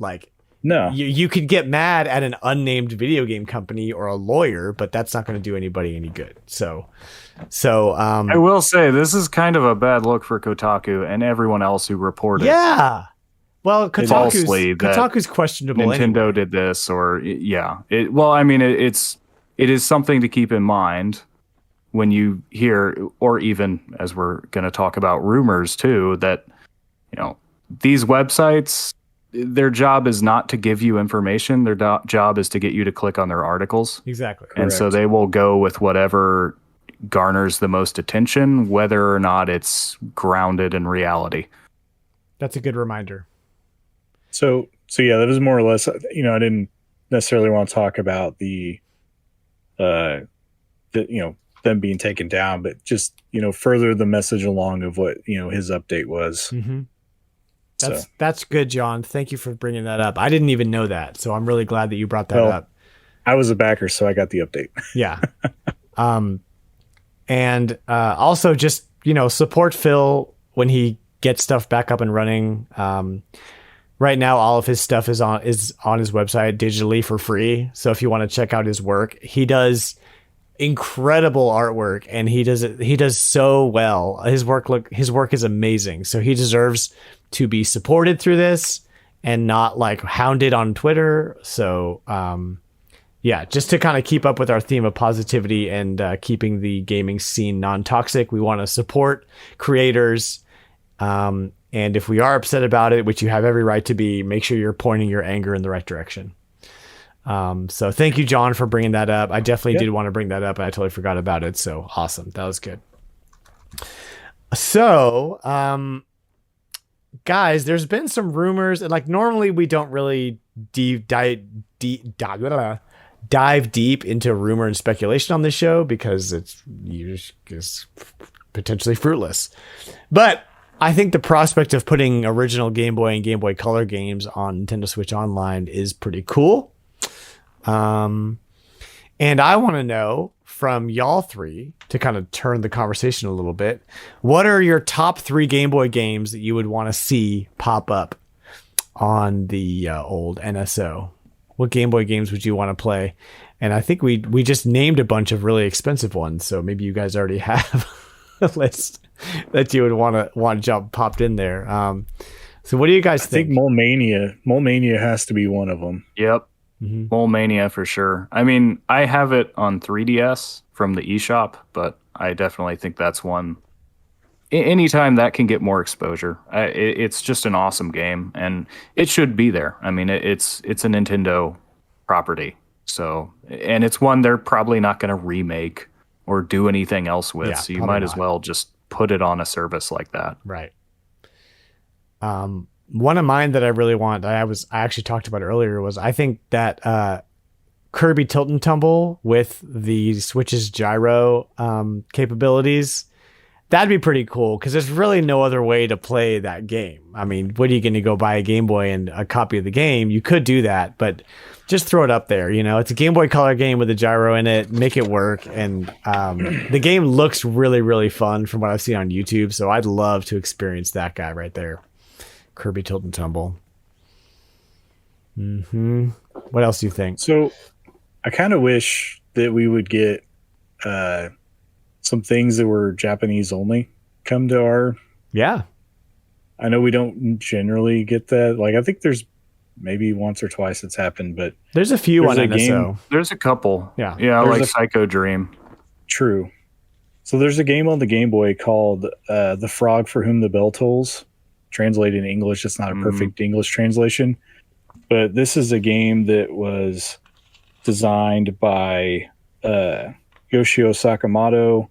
Like, no, you could get mad at an unnamed video game company or a lawyer, but that's not going to do anybody any good. So I will say this is kind of a bad look for Kotaku and everyone else who reported. Yeah. Well, Kotaku's questionable. Nintendo anyway. did this, or it is something to keep in mind when you hear, or even as we're going to talk about, rumors too, that these websites, their job is not to give you information. Their job is to get you to click on their articles. Exactly. And Correct. so they will go with whatever garners the most attention, whether or not it's grounded in reality. That's a good reminder. So yeah, that is more or less, I didn't necessarily want to talk about the them being taken down, but just further the message along of what his update was. Mm-hmm. That's good, John. Thank you for bringing that up. I didn't even know that, so I'm really glad that you brought that up. I was a backer, so I got the update. Yeah. And also just support Phil when he gets stuff back up and running. Right now, all of his stuff is on his website digitally for free. So if you want to check out his work, he does incredible artwork, and he does so well. His work is amazing. So he deserves to be supported through this and not like hounded on Twitter. So yeah, just to kind of keep up with our theme of positivity and keeping the gaming scene non-toxic, we want to support creators. And if we are upset about it, which you have every right to be, make sure you're pointing your anger in the right direction. So thank you, John, for bringing that up. I definitely did want to bring that up, and I totally forgot about it. So awesome. That was good. So, guys, there's been some rumors, and like normally we don't really dive deep into rumor and speculation on this show because it's potentially fruitless. But I think the prospect of putting original Game Boy and Game Boy Color games on Nintendo Switch Online is pretty cool. And I want to know from y'all three, to kind of turn the conversation a little bit, what are your top 3 Game Boy games that you would want to see pop up on the old NSO? What Game Boy games would you want to play? And I think we just named a bunch of really expensive ones, so maybe you guys already have a list that you would want to jump popped in there. So what do you guys think? I think Mole Mania has to be one of them. Yep. Mm-hmm. Mole Mania for sure. I mean, I have it on 3DS from the eShop, but I definitely think that's one. Anytime that can get more exposure, it's just an awesome game, and it should be there. I mean, it's a Nintendo property, so, and it's one they're probably not going to remake or do anything else with. So you might as well just put it on a service like that. Right. One of mine that I really want, I actually talked about earlier, was I think that Kirby Tilt and Tumble with the Switch's gyro capabilities, that'd be pretty cool, because there's really no other way to play that game. I mean, what are you going to go buy a Game Boy and a copy of the game? You could do that, but just throw it up there. It's a Game Boy Color game with a gyro in it. Make it work. And the game looks really, really fun from what I've seen on YouTube. So I'd love to experience that guy right there. Kirby Tilt and Tumble. Mm-hmm. What else do you think? So I kind of wish that we would get some things that were Japanese only come to our... Yeah. I know we don't generally get that. Like, I think there's maybe once or twice it's happened, but... There's a few on NSO. There's a couple. Yeah. Yeah, like Psycho Dream. True. So there's a game on the Game Boy called The Frog for Whom the Bell Tolls. Translated in English, it's not a perfect English translation, but this is a game that was designed by Yoshio Sakamoto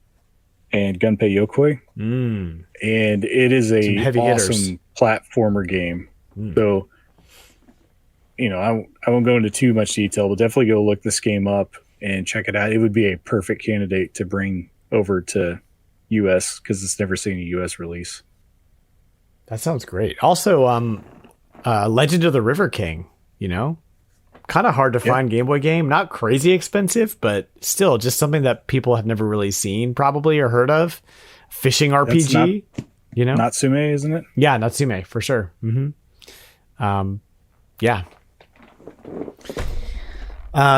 and Gunpei Yokoi, and it is a awesome platformer game. So, I won't go into too much detail, but definitely go look this game up and check it out. It would be a perfect candidate to bring over to US because it's never seen a US release. That sounds great. Also, Legend of the River King, kind of hard to find Game Boy game. Not crazy expensive, but still just something that people have never really seen probably or heard of. Fishing RPG, Natsume, isn't it? Yeah, Natsume for sure. Mm-hmm. Yeah.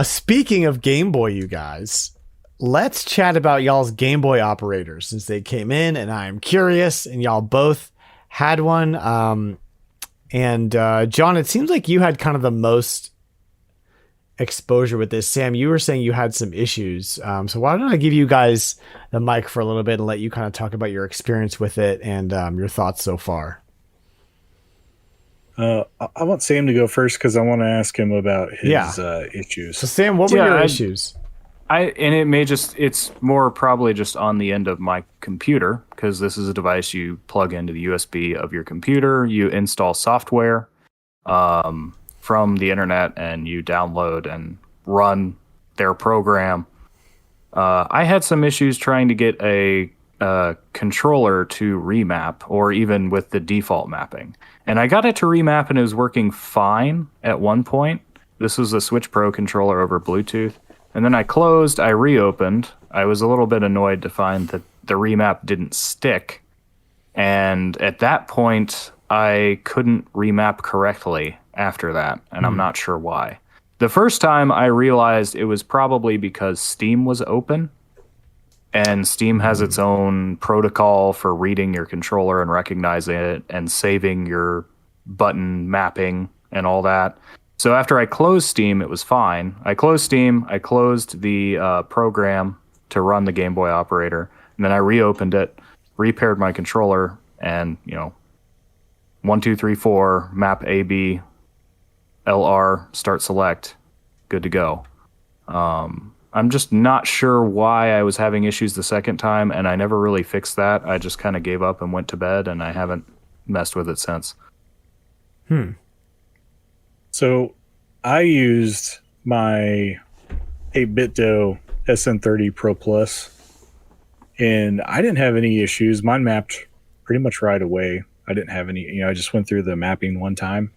Speaking of Game Boy, you guys, let's chat about y'all's Game Boy operators since they came in, and I'm curious, and y'all both had one. And John, it seems like you had kind of the most exposure with this. Sam, you were saying you had some issues. So why don't I give you guys the mic for a little bit and let you kind of talk about your experience with it and your thoughts so far. I want Sam to go first because I want to ask him about his issues. So Sam, what were your issues? It's more probably just on the end of my computer, because this is a device you plug into the USB of your computer, you install software, from the internet and you download and run their program. I had some issues trying to get a controller to remap, or even with the default mapping. And I got it to remap and it was working fine at one point. This was a Switch Pro controller over Bluetooth. And then I closed, I reopened. I was a little bit annoyed to find that the remap didn't stick. And at that point, I couldn't remap correctly after that. And I'm not sure why. The first time I realized it was probably because Steam was open. And Steam has its own protocol for reading your controller and recognizing it and saving your button mapping and all that. So after I closed Steam, it was fine. I closed Steam, I closed the program to run the Game Boy operator, and then I reopened it, repaired my controller, and, 1, 2, 3, 4, map A, B, LR, start select, good to go. I'm just not sure why I was having issues the second time, and I never really fixed that. I just kind of gave up and went to bed, and I haven't messed with it since. So I used my 8BitDo SN30 Pro Plus, and I didn't have any issues. Mine mapped pretty much right away. I didn't have any, I just went through the mapping one time,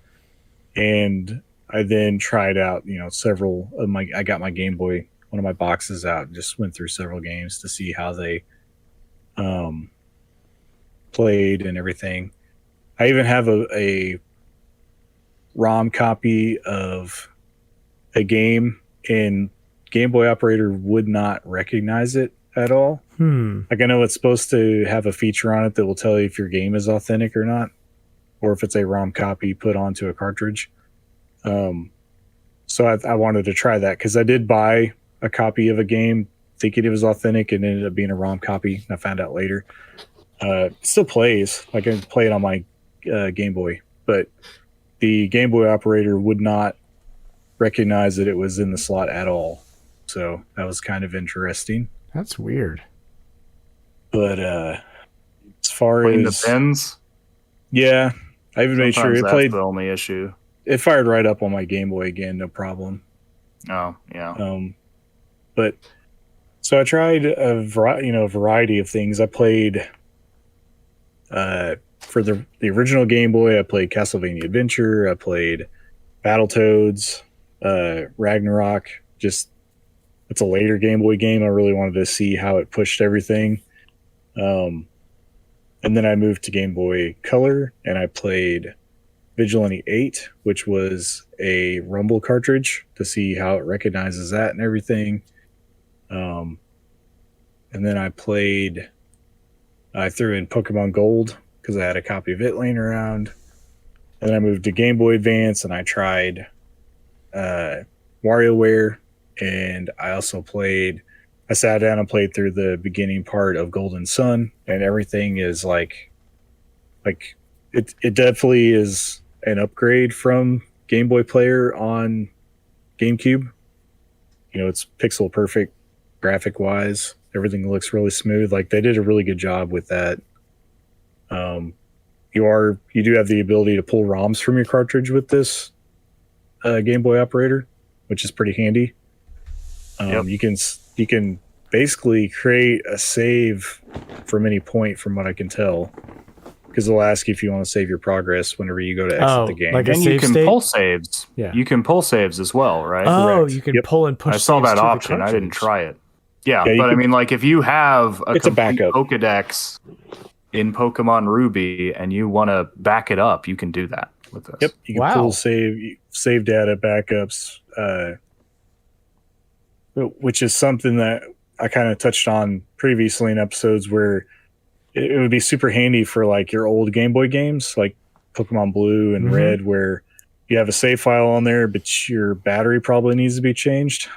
and I then tried out, several of I got my Game Boy, one of my boxes out, and just went through several games to see how they played and everything. I even have a ROM copy of a game, and Game Boy operator would not recognize it at all. Like, I know it's supposed to have a feature on it that will tell you if your game is authentic or not, or if it's a ROM copy put onto a cartridge. So I wanted to try that, because I did buy a copy of a game thinking it was authentic, and it ended up being a ROM copy. I found out later. It still plays. Like, I can play it on my Game Boy, but the Game Boy operator would not recognize that it was in the slot at all. So that was kind of interesting. That's weird. But as far Playing as the pins, yeah, I even made sure it that's played. the only issue. It fired right up on my Game Boy again, no problem. Oh yeah. But so I tried a variety of things. I played for the original Game Boy. I played Castlevania Adventure. I played Battletoads, Ragnarok. Just, it's a later Game Boy game. I really wanted to see how it pushed everything. And then I moved to Game Boy Color, and I played Vigilante 8, which was a Rumble cartridge, to see how it recognizes that and everything. And then I threw in Pokemon Gold because I had a copy of it laying around. And then I moved to Game Boy Advance, and I tried WarioWare, and I sat down and played through the beginning part of Golden Sun, and everything is like it definitely is an upgrade from Game Boy Player on GameCube. It's pixel perfect graphic wise. Everything looks really smooth. Like, they did a really good job with that. You do have the ability to pull ROMs from your cartridge with this Game Boy operator, which is pretty handy. Yep. You can basically create a save from any point, from what I can tell, because it'll ask you if you want to save your progress whenever you go to exit the game. like a And save you can state? pull saves. Yeah. You can pull saves as well, right? Oh, Correct. you can Yep. pull and push. I saw saves that to the option. I didn't cartridge. try it. Yeah, Yeah, you but I can- mean, like, if you have a It's a complete backup. Pokedex in Pokemon Ruby and you want to back it up, you can do that with this. Yep, you can Wow. pull save data backups, which is something that I kind of touched on previously in episodes, where it would be super handy for like your old Game Boy games, like Pokemon Blue and Red, where you have a save file on there, but your battery probably needs to be changed.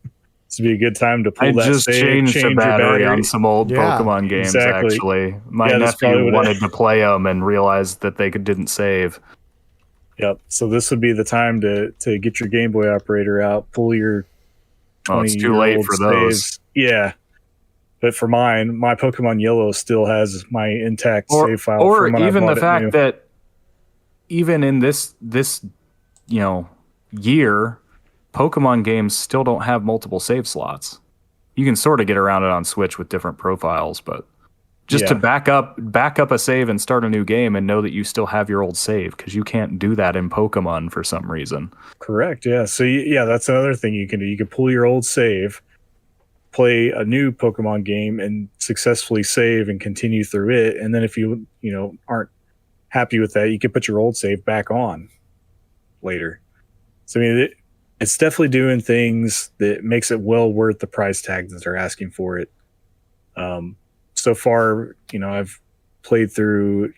This would be a good time to pull I that just save, changed the change your battery on some old Yeah, Pokemon games, exactly. actually. My Yeah, that's probably nephew what wanted to play them and realized that they didn't save. Yep. So this would be the time to get your Game Boy operator out, pull your Oh, it's too late 20-year-old for those. saves. Yeah. But for mine, my Pokemon Yellow still has my intact save file. Or from when I even bought the it new. fact that even in this year, Pokemon games still don't have multiple save slots. You can sort of get around it on Switch with different profiles, but just to back up a save and start a new game and know that you still have your old save, because you can't do that in Pokemon for some reason. Correct. Yeah. So that's another thing you can do. You can pull your old save, play a new Pokemon game, and successfully save and continue through it. And then if you aren't happy with that, you can put your old save back on later. So I mean, it's definitely doing things that makes it well worth the price tag that they're asking for it. So far, I've played through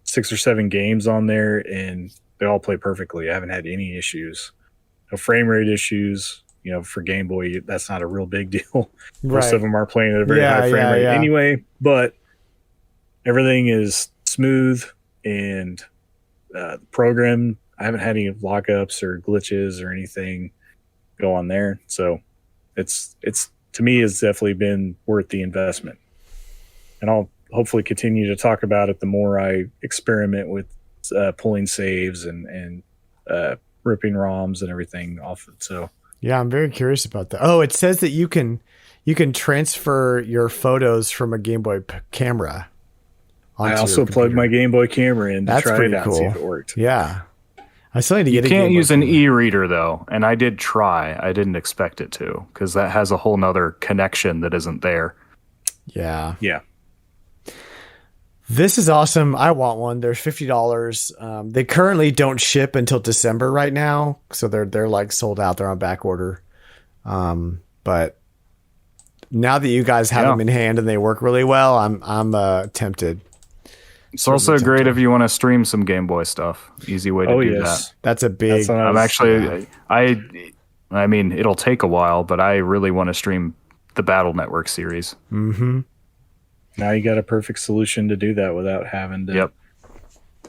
6 or 7 games on there, and they all play perfectly. I haven't had any issues, no frame rate issues. For Game Boy, that's not a real big deal. Most of them are playing at a very high frame rate anyway, but everything is smooth, and the program, I haven't had any lockups or glitches or anything go on there. So it's to me, it's definitely been worth the investment. And I'll hopefully continue to talk about it the more I experiment with pulling saves and ripping ROMs and everything off it. So yeah, I'm very curious about that. Oh, it says that you can transfer your photos from a Game Boy camera. I also plugged my Game Boy camera in to try it out and see if it worked. Yeah. I still need to get You can't use an e-reader, though, and I did try. I didn't expect it to, because that has a whole nother connection that isn't there. Yeah. Yeah. This is awesome. I want one. They're $50. They currently don't ship until December right now, so they're like sold out. They're on back order. But now that you guys have them in hand and they work really well, I'm tempted. It's also great if you want to stream some Game Boy stuff. Easy way to do that. That's a big. I'm actually. I mean, it'll take a while, but I really want to stream the Battle Network series. Mm-hmm. Now you got a perfect solution to do that without having to. Yep.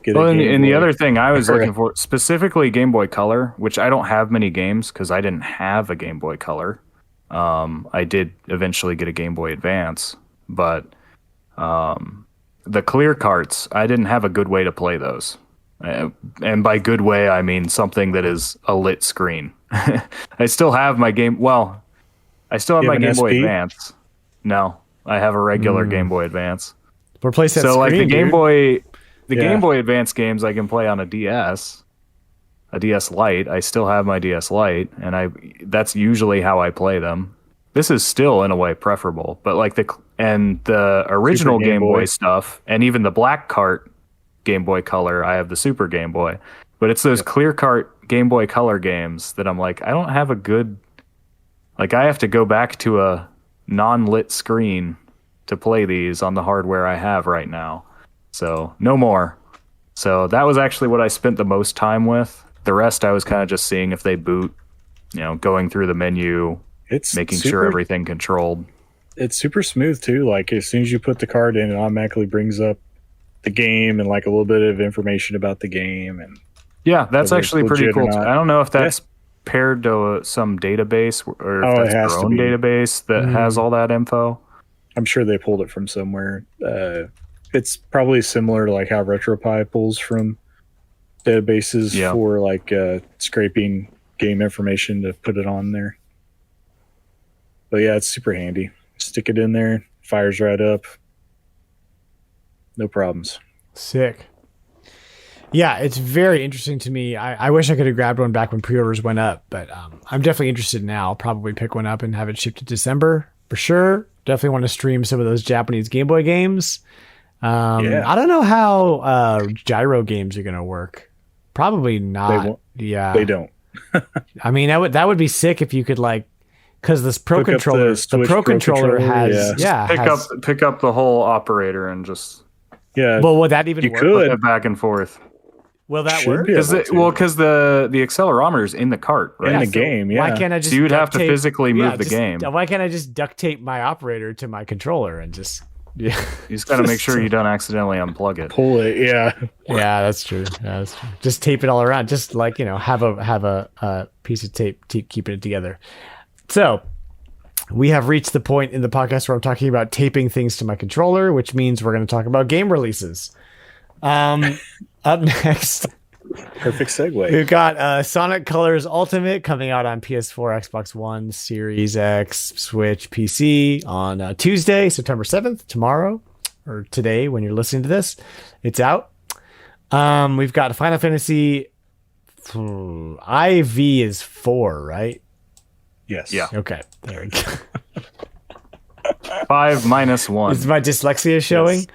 Get and the other thing I was looking for, specifically Game Boy Color, which I don't have many games because I didn't have a Game Boy Color. I did eventually get a Game Boy Advance, but the clear carts, I didn't have a good way to play those. And by good way, I mean something that is a lit screen. I still have my game. Well, I still have my Game Boy Advance. No, I have a regular Game Boy Advance. Replace that so screen, like the Game dude. Boy, Game Boy Advance games I can play on a DS Lite. I still have my DS Lite, and that's usually how I play them. This is still in a way preferable, but like the original Game Boy stuff, and even the black cart Game Boy Color, I have the Super Game Boy. But it's those clear cart Game Boy Color games that I'm like, I don't have a good, like I have to go back to a non-lit screen to play these on the hardware I have right now. So no more. So that was actually what I spent the most time with. The rest I was kind of just seeing if they boot, going through the menu, making sure everything controlled. It's super smooth too. Like as soon as you put the card in, it automatically brings up the game and like a little bit of information about the game. And yeah, that's actually pretty cool. I don't know if that's paired to some database or if that's their own database that has all that info. I'm sure they pulled it from somewhere. It's probably similar to like how RetroPie pulls from databases for like scraping game information to put it on there. But yeah, it's super handy. Stick it in there, fires right up. No problems. Sick. Yeah, it's very interesting to me. I wish I could have grabbed one back when pre-orders went up, but I'm definitely interested now. I'll probably pick one up and have it shipped in December for sure. Definitely want to stream some of those Japanese Game Boy games. I don't know how gyro games are going to work. Probably not. They don't. I mean, that would be sick if you could like, because this Pro Controller, the Pro Controller has pick up the whole operator and just Well, would that even work? Put it back and forth. Will that work? Because the accelerometer is in the cart, right? In the game, Why can't I just? So you would have to physically move the game. Why can't I just duct tape my operator to my controller and just? Yeah, you just got to make sure you don't accidentally unplug it. Pull it, yeah, that's true. Just tape it all around. Just like have a piece of tape keeping it together. So we have reached the point in the podcast where I'm talking about taping things to my controller, which means we're going to talk about game releases. Up next, Perfect segue. We've got Sonic Colors Ultimate coming out on PS4, Xbox One, Series X, Switch, PC on Tuesday, September 7th, tomorrow, or today when you're listening to this. It's out. We've got Final Fantasy IV is 4, right? Yes. Yeah. Okay. There we go. 5 minus 1. Is my dyslexia showing?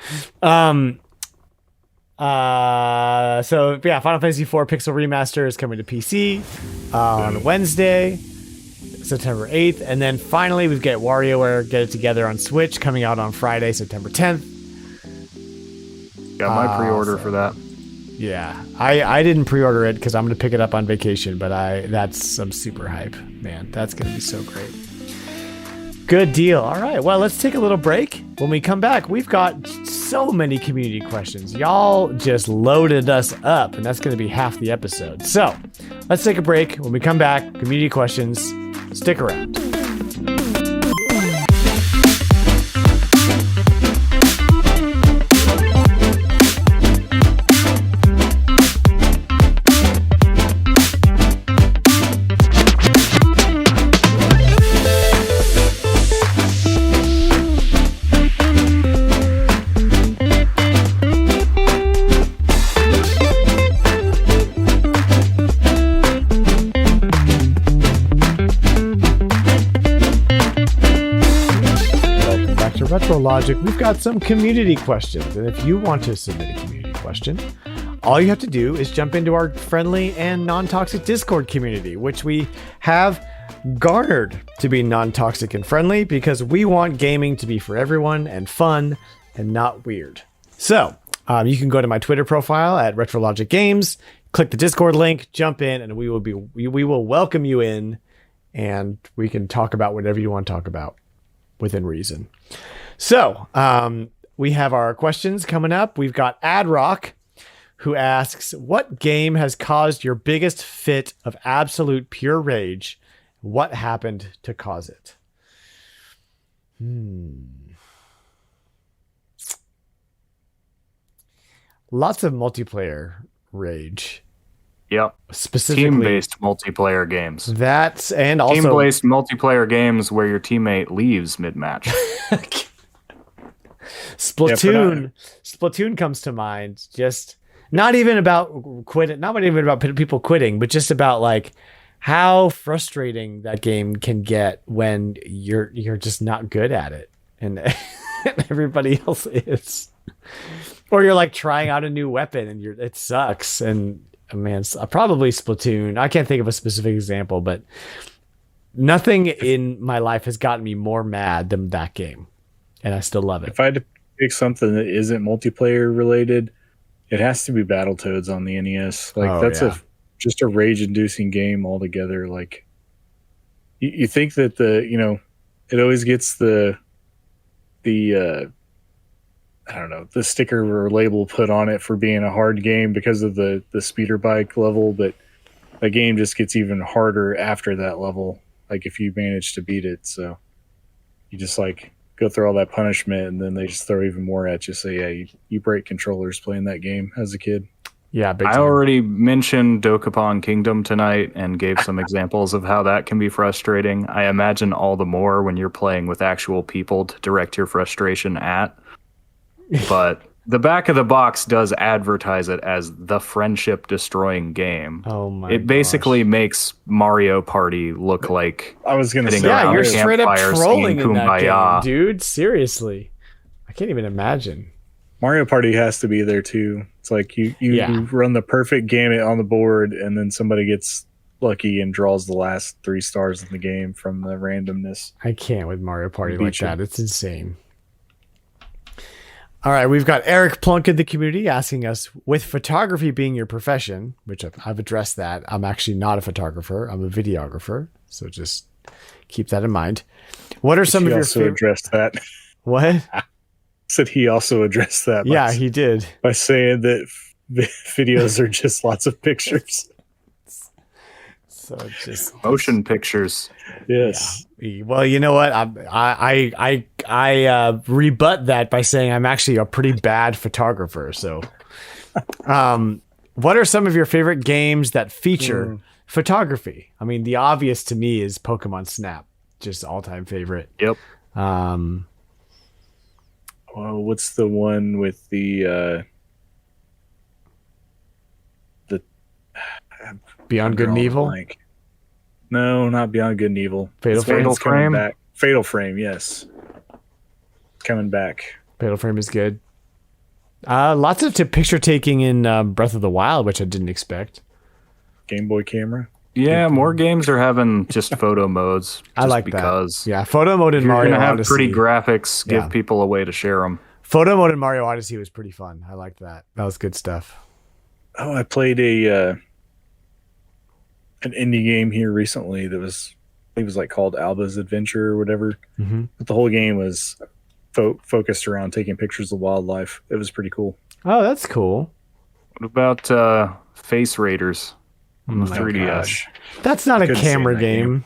Yes. So yeah, Final Fantasy IV Pixel Remaster is coming to PC on Wednesday, September 8th. And then finally we've got Warioware Get It Together on Switch coming out on Friday, September 10th. Got my pre-order for that. Yeah, I didn't pre-order it because I'm going to pick it up on vacation, but that's some super hype. Man, that's going to be so great. Good deal. All right, well, let's take a little break. When we come back, we've got so many community questions. Y'all just loaded us up, and that's going to be half the episode. So let's take a break. When we come back, community questions. Stick around. RetroLogic, we've got some community questions, and if you want to submit a community question, all you have to do is jump into our friendly and non-toxic Discord community, which we have garnered to be non-toxic and friendly because we want gaming to be for everyone and fun and not weird. So you can go to my Twitter profile at RetroLogic Games, click the Discord link, jump in, and we will welcome you in, and we can talk about whatever you want to talk about within reason. So, we have our questions coming up. We've got Adrock, who asks, what game has caused your biggest fit of absolute pure rage? What happened to cause it? Lots of multiplayer rage. Yep. Specifically team-based multiplayer games. That's and also team-based multiplayer games where your teammate leaves mid-match. Splatoon comes to mind. Just not even about quitting, not even about people quitting, but just about like how frustrating that game can get when you're just not good at it and everybody else is, or you're like trying out a new weapon and it sucks. And man, probably Splatoon. I can't think of a specific example, but nothing in my life has gotten me more mad than that game, and I still love it. If I had to pick something that isn't multiplayer related, it has to be Battletoads on the NES. Just a rage-inducing game altogether. Like you think that it always gets the I don't know, the sticker or label put on it for being a hard game because of the speeder bike level, but the game just gets even harder after that level, like if you manage to beat it. So you just like go through all that punishment and then they just throw even more at you. So yeah, you break controllers playing that game as a kid. Yeah, big I time. already mentioned Dokapon Kingdom tonight and gave some examples of how that can be frustrating. I imagine all the more when you're playing with actual people to direct your frustration at. But the back of the box does advertise it as the friendship destroying game. Oh my! It basically makes Mario Party look like I was going to say, yeah, you're straight up trolling in that Kumbaya. game, dude. Seriously, I can't even imagine. Mario Party has to be there too. It's like you run the perfect gamut on the board, and then somebody gets lucky and draws the last 3 stars in the game from the randomness. I can't with Mario Party like that. It's insane. All right, we've got Eric Plunk in the community asking us, with photography being your profession, which I've addressed that. I'm actually not a photographer. I'm a videographer. So just keep that in mind. What are some of your favorite... addressed that. What? Said he also addressed that. Yeah, he did. By saying that videos are just lots of pictures. So just motion pictures. Yes. Yeah. Well, you know what? I rebut that by saying I'm actually a pretty bad photographer. So, what are some of your favorite games that feature photography? I mean, the obvious to me is Pokemon Snap, just all-time favorite. Yep. Well, what's the one with the Beyond Good and Evil? No, not Beyond Good and Evil. Fatal Frame? Back. Fatal Frame, yes. Coming back. Fatal Frame is good. Lots of picture taking in Breath of the Wild, which I didn't expect. Game Boy camera. Yeah, more games are having just photo modes. I like because that. Yeah, photo mode in Mario Odyssey. You're going to have Odyssey. pretty graphics, give people a way to share them. Photo mode in Mario Odyssey was pretty fun. I liked that. That was good stuff. Oh, I played an indie game here recently that was, I think it was like called Alba's Adventure or whatever. Mm-hmm. But the whole game was focused around taking pictures of wildlife. It was pretty cool. Oh, that's cool. What about Face Raiders on the 3DS? Gosh. That's not a camera game.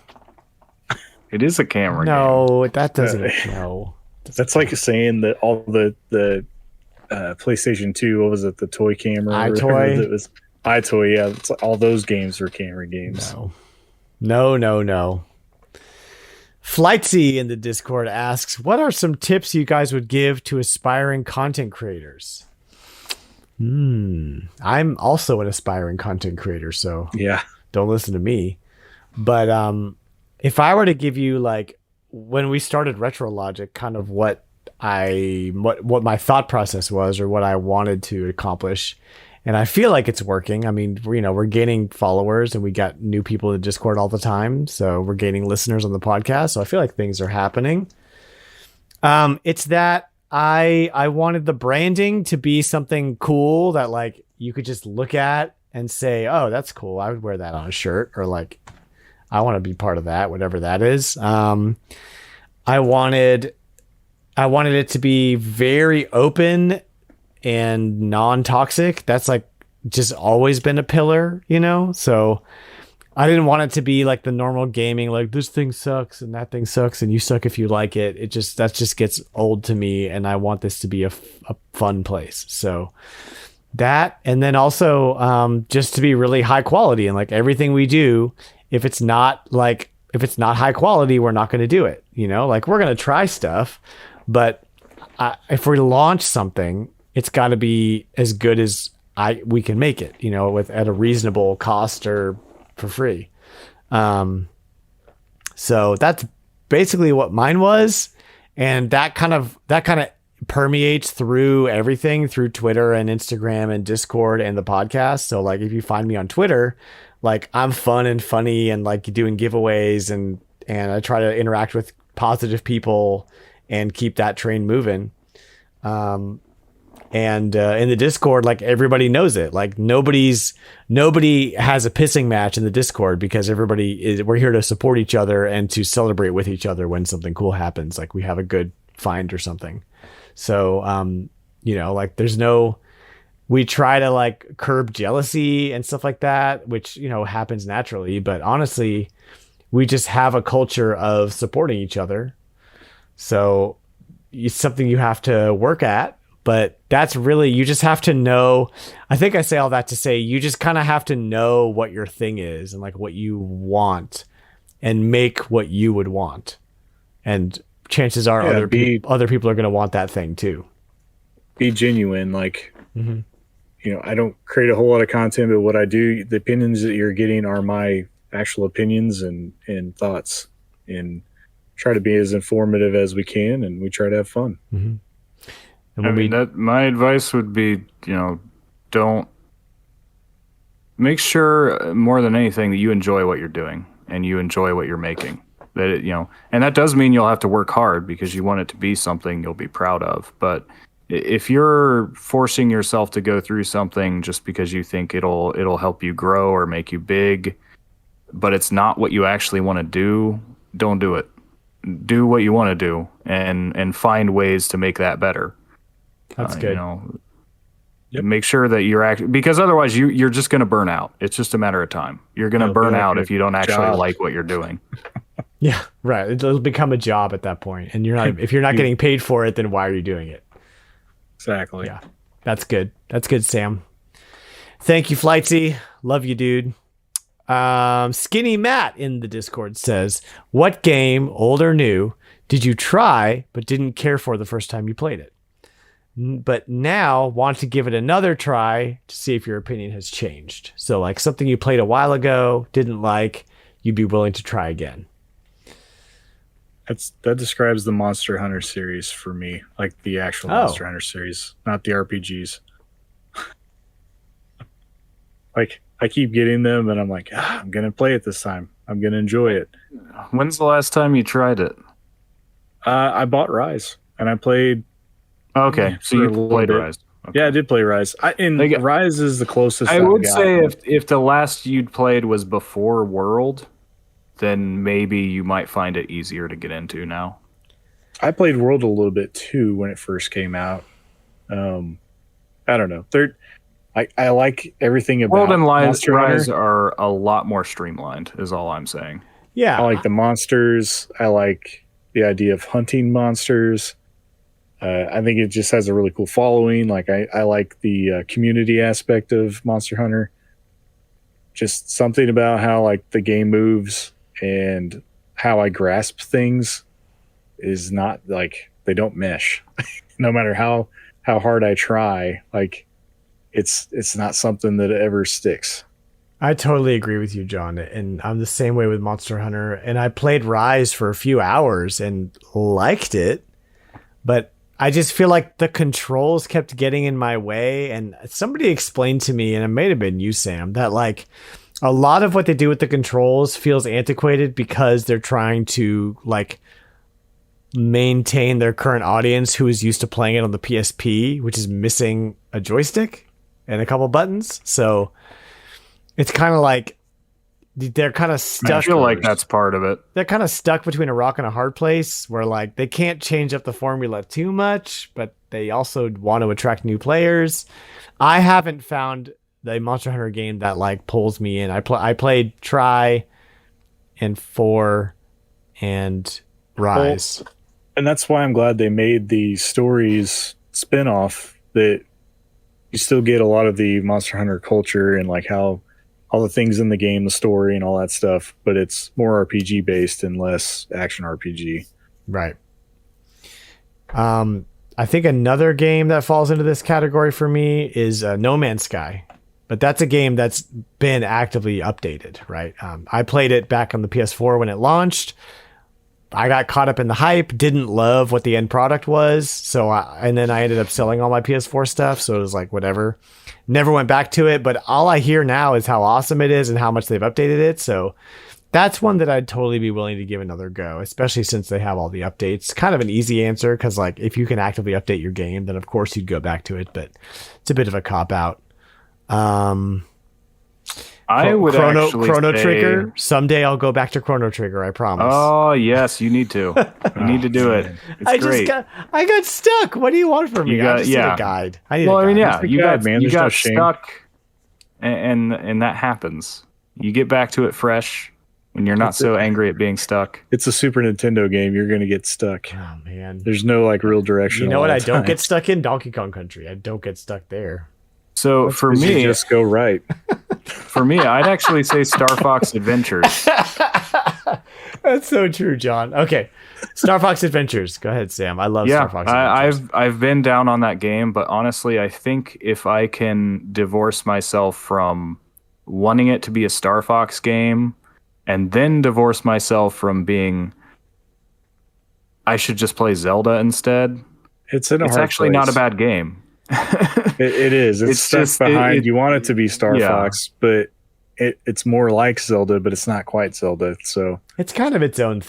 It is a camera game. No, that doesn't. No. That's like saying that all the PlayStation 2, what was it, the toy camera? iToy? It was iToy, yeah. It's like all those games were camera games. No. Flightsy in the Discord asks, what are some tips you guys would give to aspiring content creators? I'm also an aspiring content creator, so yeah, don't listen to me. But if I were to give you, like, when we started RetroLogic, kind of what my thought process was or what I wanted to accomplish, and I feel like it's working. I mean, we're gaining followers and we got new people in Discord all the time, so we're gaining listeners on the podcast. So I feel like things are happening. It's that I wanted the branding to be something cool that, like, you could just look at and say, oh, that's cool. I would wear that on a shirt, or like, I want to be part of that, whatever that is. I wanted it to be very open and non-toxic. That's like just always been a pillar, So I didn't want it to be like the normal gaming, like this thing sucks and that thing sucks and you suck if you like it. That just gets old to me, and I want this to be a fun place. So that, and then also just to be really high quality, and like everything we do, if it's not high quality, we're not going to do it. Like, we're going to try stuff, but if we launch something, it's got to be as good as we can make it, at a reasonable cost or for free. So that's basically what mine was. And that kind of permeates through everything, through Twitter and Instagram and Discord and the podcast. So like, if you find me on Twitter, like, I'm fun and funny and like doing giveaways and I try to interact with positive people and keep that train moving. And in the Discord, like, everybody knows it. Like, nobody has a pissing match in the Discord, because we're here to support each other and to celebrate with each other when something cool happens. Like, we have a good find or something. So, like, we try to like curb jealousy and stuff like that, which, happens naturally. But honestly, we just have a culture of supporting each other. So it's something you have to work at. But that's really, you just have to know. I think I say all that to say, you just kind of have to know what your thing is and like what you want, and make what you would want. And chances are other people are going to want that thing too. Be genuine. Like, I don't create a whole lot of content, but what I do, the opinions that you're getting are my actual opinions and thoughts, and try to be as informative as we can, and we try to have fun. Mm-hmm. My advice would be, don't make sure more than anything that you enjoy what you're doing and you enjoy what you're making. And that does mean you'll have to work hard, because you want it to be something you'll be proud of. But if you're forcing yourself to go through something just because you think it'll help you grow or make you big, but it's not what you actually want to do, don't do it. Do what you want to do and find ways to make that better. That's good. Make sure that you're because otherwise you're just going to burn out. It's just a matter of time. You're going to burn out if you don't actually like what you're doing. Yeah, right. It'll become a job at that point. And if you're not getting paid for it, then why are you doing it? Exactly. Yeah. That's good. That's good, Sam. Thank you, Flightsy. Love you, dude. Skinny Matt in the Discord says, what game, old or new, did you try but didn't care for the first time you played it? But now want to give it another try to see if your opinion has changed. So like something you played a while ago, didn't like, you'd be willing to try again. That describes the Monster Hunter series for me, like the actual Monster Hunter series, not the RPGs. Like I keep getting them and I'm like, I'm going to play it this time. I'm going to enjoy it. When's the last time you tried it? I bought Rise and I played. Okay, so you played Rise. Okay. Yeah, I did play Rise. Rise is the closest. I would say if the last you'd played was before World, then maybe you might find it easier to get into now. I played World a little bit too when it first came out. I don't know. I like everything about World and Rise are a lot more streamlined, is all I'm saying. Yeah. I like the monsters. I like the idea of hunting monsters. I think it just has a really cool following. Like I like the community aspect of Monster Hunter. Just something about how like the game moves and how I grasp things is not like they don't mesh. No matter how hard I try, like it's not something that ever sticks. I totally agree with you, John. And I'm the same way with Monster Hunter. And I played Rise for a few hours and liked it, but I just feel like the controls kept getting in my way. And somebody explained to me, and it may have been you, Sam, that like a lot of what they do with the controls feels antiquated because they're trying to like maintain their current audience who is used to playing it on the PSP, which is missing a joystick and a couple buttons. So it's kind of like they're kind of stuck. I feel like that's part of it. They're kind of stuck between a rock and a hard place where like they can't change up the formula too much, but they also want to attract new players. I haven't found the Monster Hunter game that like pulls me in. I played Try and 4 and Rise. Well, and that's why I'm glad they made the stories spin-off, that you still get a lot of the Monster Hunter culture and like how all the things in the game, the story and all that stuff, but it's more RPG based and less action RPG. Right. I think another game that falls into this category for me is No Man's Sky, but that's a game that's been actively updated, right? I played it back on the PS4 when it launched. I got caught up in the hype, didn't love what the end product was. And then I ended up selling all my PS4 stuff. So it was like, whatever. Never went back to it. But all I hear now is how awesome it is and how much they've updated it. So that's one that I'd totally be willing to give another go, especially since they have all the updates. Kind of an easy answer because like if you can actively update your game, then of course you'd go back to it. But it's a bit of a cop out. I would Chrono say, Trigger. Someday I'll go back to Chrono Trigger. I promise. Oh yes, you need to. You need to do it. It's great. I got stuck. What do you want from me? I just need a guide. I mean, you got stuck, and that happens. You get back to it fresh when you're not so angry at being stuck. It's a Super Nintendo game. You're going to get stuck. Oh man, there's no like real direction. You know what? I don't get stuck in Donkey Kong Country. I don't get stuck there. So for me, just go right. For me, I'd actually say Star Fox Adventures. That's so true, John. Okay, Star Fox Adventures. Go ahead, Sam. I love Star Fox Adventures. I've been down on that game, but honestly, I think if I can divorce myself from wanting it to be a Star Fox game, and then divorce myself from being, I should just play Zelda instead. It's actually not a bad game. It is. It's stuck just behind. You want it to be Star Fox, but it's more like Zelda, but it's not quite Zelda. So it's kind of its own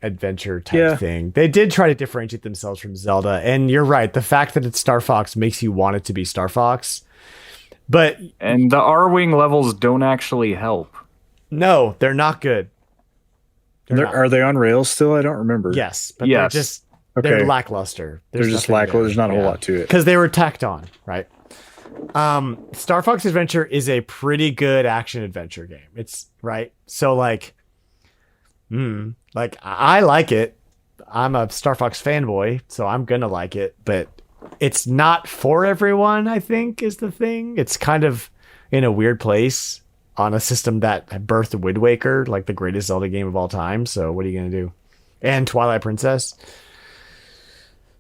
adventure type thing. They did try to differentiate themselves from Zelda, and you're right. The fact that it's Star Fox makes you want it to be Star Fox. And the R-Wing levels don't actually help. No, they're not good. Are they on rails still? I don't remember. Yes, but they're just. Okay. They're lackluster. They're just lackluster. There's not a whole lot to it. Because they were tacked on, right? Star Fox Adventure is a pretty good action adventure game. It's right. So like I like it. I'm a Star Fox fanboy, so I'm gonna like it, but it's not for everyone, I think, is the thing. It's in a weird place on a system that birthed Wind Waker, like the greatest Zelda game of all time. So what are you going to do? And Twilight Princess.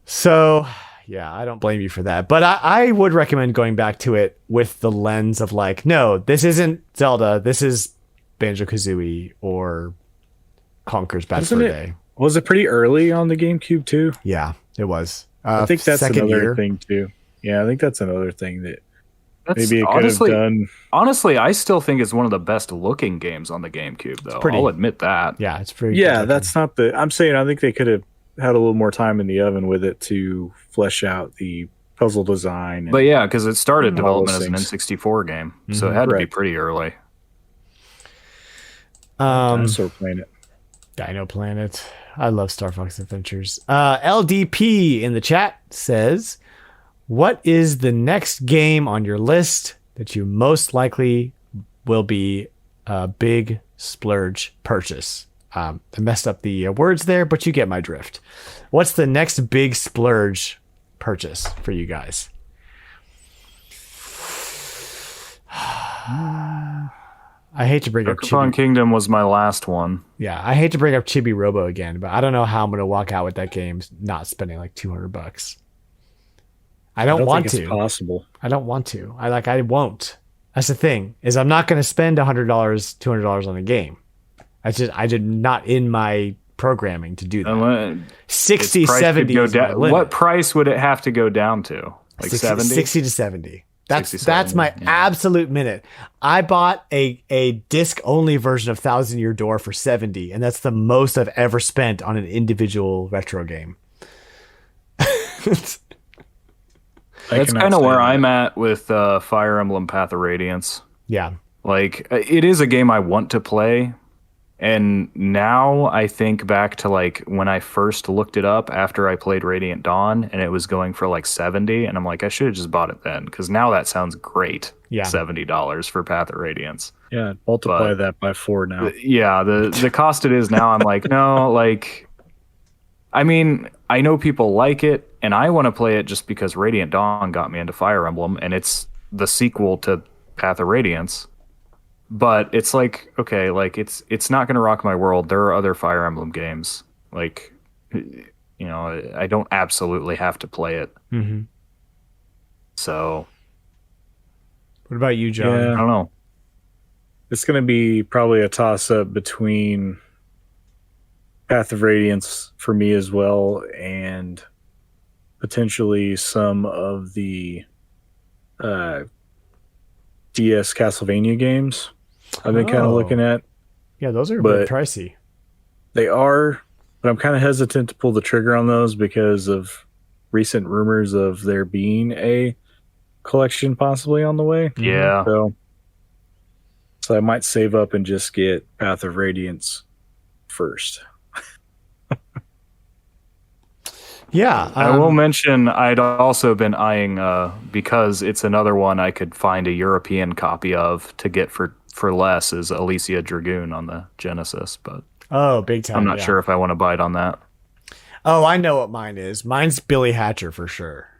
So, yeah, I don't blame you for that. But I would recommend going back to it with the lens of like, no, this isn't Zelda. This is Banjo-Kazooie or Conker's Bad Fur Day. Was it pretty early on the GameCube too? Yeah, it was. I think that's another thing too. Yeah, I think that's another thing that maybe it could have done. Honestly, I still think it's one of the best looking games on the GameCube, though. I'll admit that. Yeah, it's pretty. Yeah, that's not the. I'm saying I think they could have had a little more time in the oven with it to flesh out the puzzle design. But yeah, because it started development as an N64 game, so it had to be pretty early. Dinosaur Planet. Dino Planet. I love Star Fox Adventures. LDP in the chat says, what is the next game on your list that you most likely will be a big splurge purchase? I messed up the words there, but you get my drift. What's the next big splurge purchase for you guys? I hate to bring up Dokapon Kingdom was my last one. Yeah, I hate to bring up Chibi Robo again, but I don't know how I'm going to walk out with that game not spending like $200. I don't want to. It's possible. I don't want to. I won't. That's the thing, is I'm not going to spend $100, $200 on a game. I did not in my programming to do that. 60, 70 is my limit. What price would it have to go down to? Like 70? 60 to 70. That's my absolute minute. I bought a disc only version of Thousand Year Door for 70, and that's the most I've ever spent on an individual retro game. That's kind of where I'm at with Fire Emblem Path of Radiance. Yeah. Like, it is a game I want to play. And now I think back to like when I first looked it up after I played Radiant Dawn and it was going for like 70. And I'm like, I should have just bought it then. Because now that sounds great. Yeah. $70 for Path of Radiance. Yeah. Multiply that by 4 now. Yeah. The cost it is now, I'm like, no, like, I mean, I know people like it and I want to play it just because Radiant Dawn got me into Fire Emblem and it's the sequel to Path of Radiance. But it's like, okay, like it's not going to rock my world. There are other Fire Emblem games. Like, you know, I don't absolutely have to play it. Mm-hmm. So. What about you, John? Yeah. I don't know. It's going to be probably a toss-up between Path of Radiance for me as well and potentially some of the DS Castlevania games I've been kind of looking at. Yeah, those are a bit pricey. They are, but I'm kind of hesitant to pull the trigger on those because of recent rumors of there being a collection possibly on the way. Yeah. So I might save up and just get Path of Radiance first. Yeah. I will mention I'd also been eyeing, because it's another one I could find a European copy of to get for less, is Alicia Dragoon on the Genesis. But big time. I'm not sure if I want to buy it on that. Oh, I know what mine is. Mine's Billy Hatcher for sure.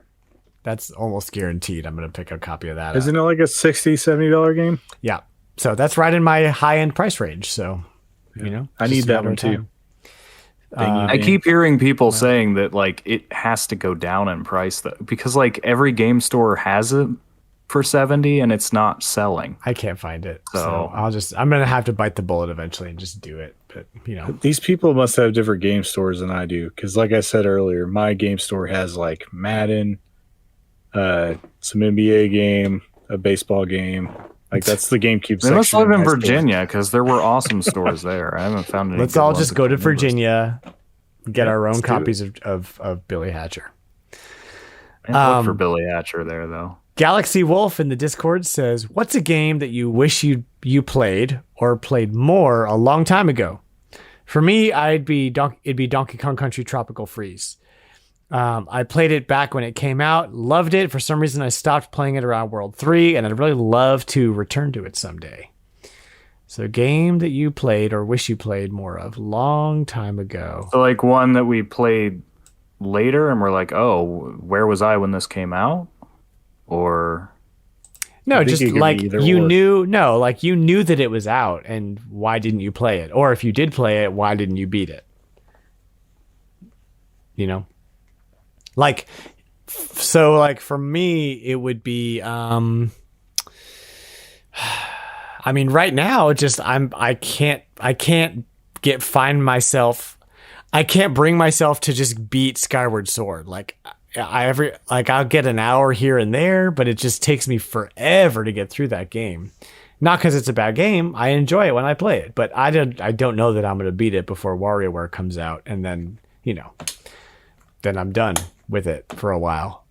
That's almost guaranteed. I'm going to pick a copy of that. Isn't it like a $60, $70 game? Yeah. So that's right in my high-end price range. So, you know. I need that one too. I keep hearing people saying that like it has to go down in price because like every game store has it for 70 and it's not selling. I can't find it. So I'm going to have to bite the bullet eventually and just do it. But, you know, these people must have different game stores than I do. Cause like I said earlier, my game store has like Madden, some NBA game, a baseball game. Like that's the GameCube section. They must live in Virginia because there were awesome stores there. I haven't found any. Let's all just go to Virginia, get our own copies of Billy Hatcher. I look for Billy Hatcher there though. Galaxy Wolf in the Discord says, "What's a game that you wish you played or played more a long time ago?" For me, it'd be Donkey Kong Country Tropical Freeze. I played it back when it came out, loved it. For some reason, I stopped playing it around World 3, and I'd really love to return to it someday. So a game that you played or wish you played more of long time ago. So like one that we played later and we're like, oh, where was I when this came out? Or No, think just it could be like either you or. knew. No, like you knew that it was out, and why didn't you play it? Or if you did play it, why didn't you beat it? You know, like so. Like for me, it would be. I mean, right now, just I can't find myself. I can't bring myself to just beat Skyward Sword. Like I'll get an hour here and there, but it just takes me forever to get through that game. Not because it's a bad game. I enjoy it when I play it, but I don't know that I'm going to beat it before Warioware comes out, and then then I'm done with it for a while.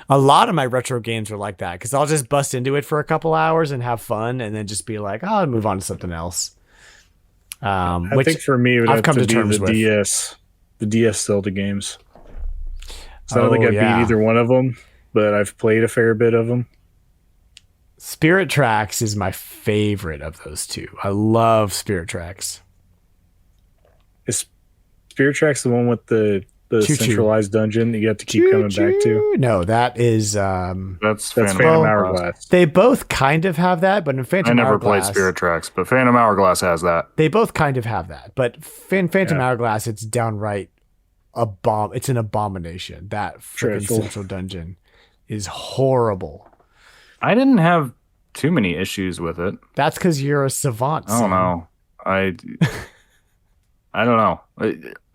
A lot of my retro games are like that because I'll just bust into it for a couple hours and have fun, and then just be like, oh, I'll move on to something else. I think for me, it would I've have come to to be terms with. the DS Zelda games. So I don't think I beat either one of them, but I've played a fair bit of them. Spirit Tracks is my favorite of those two. I love Spirit Tracks. Is Spirit Tracks the one with the Choo-choo. centralized dungeon that you have to keep coming back to? No, that is That's Phantom Hourglass. they both kind of have that, but in Phantom I never Hourglass, played Spirit Tracks, but Phantom Hourglass has that. they both kind of have that. But Phantom Hourglass, it's downright a bomb. It's an abomination. That freaking Dreadful. central dungeon is horrible. I didn't have too many issues with it. That's because you're a savant. I don't Sam. know. I don't know.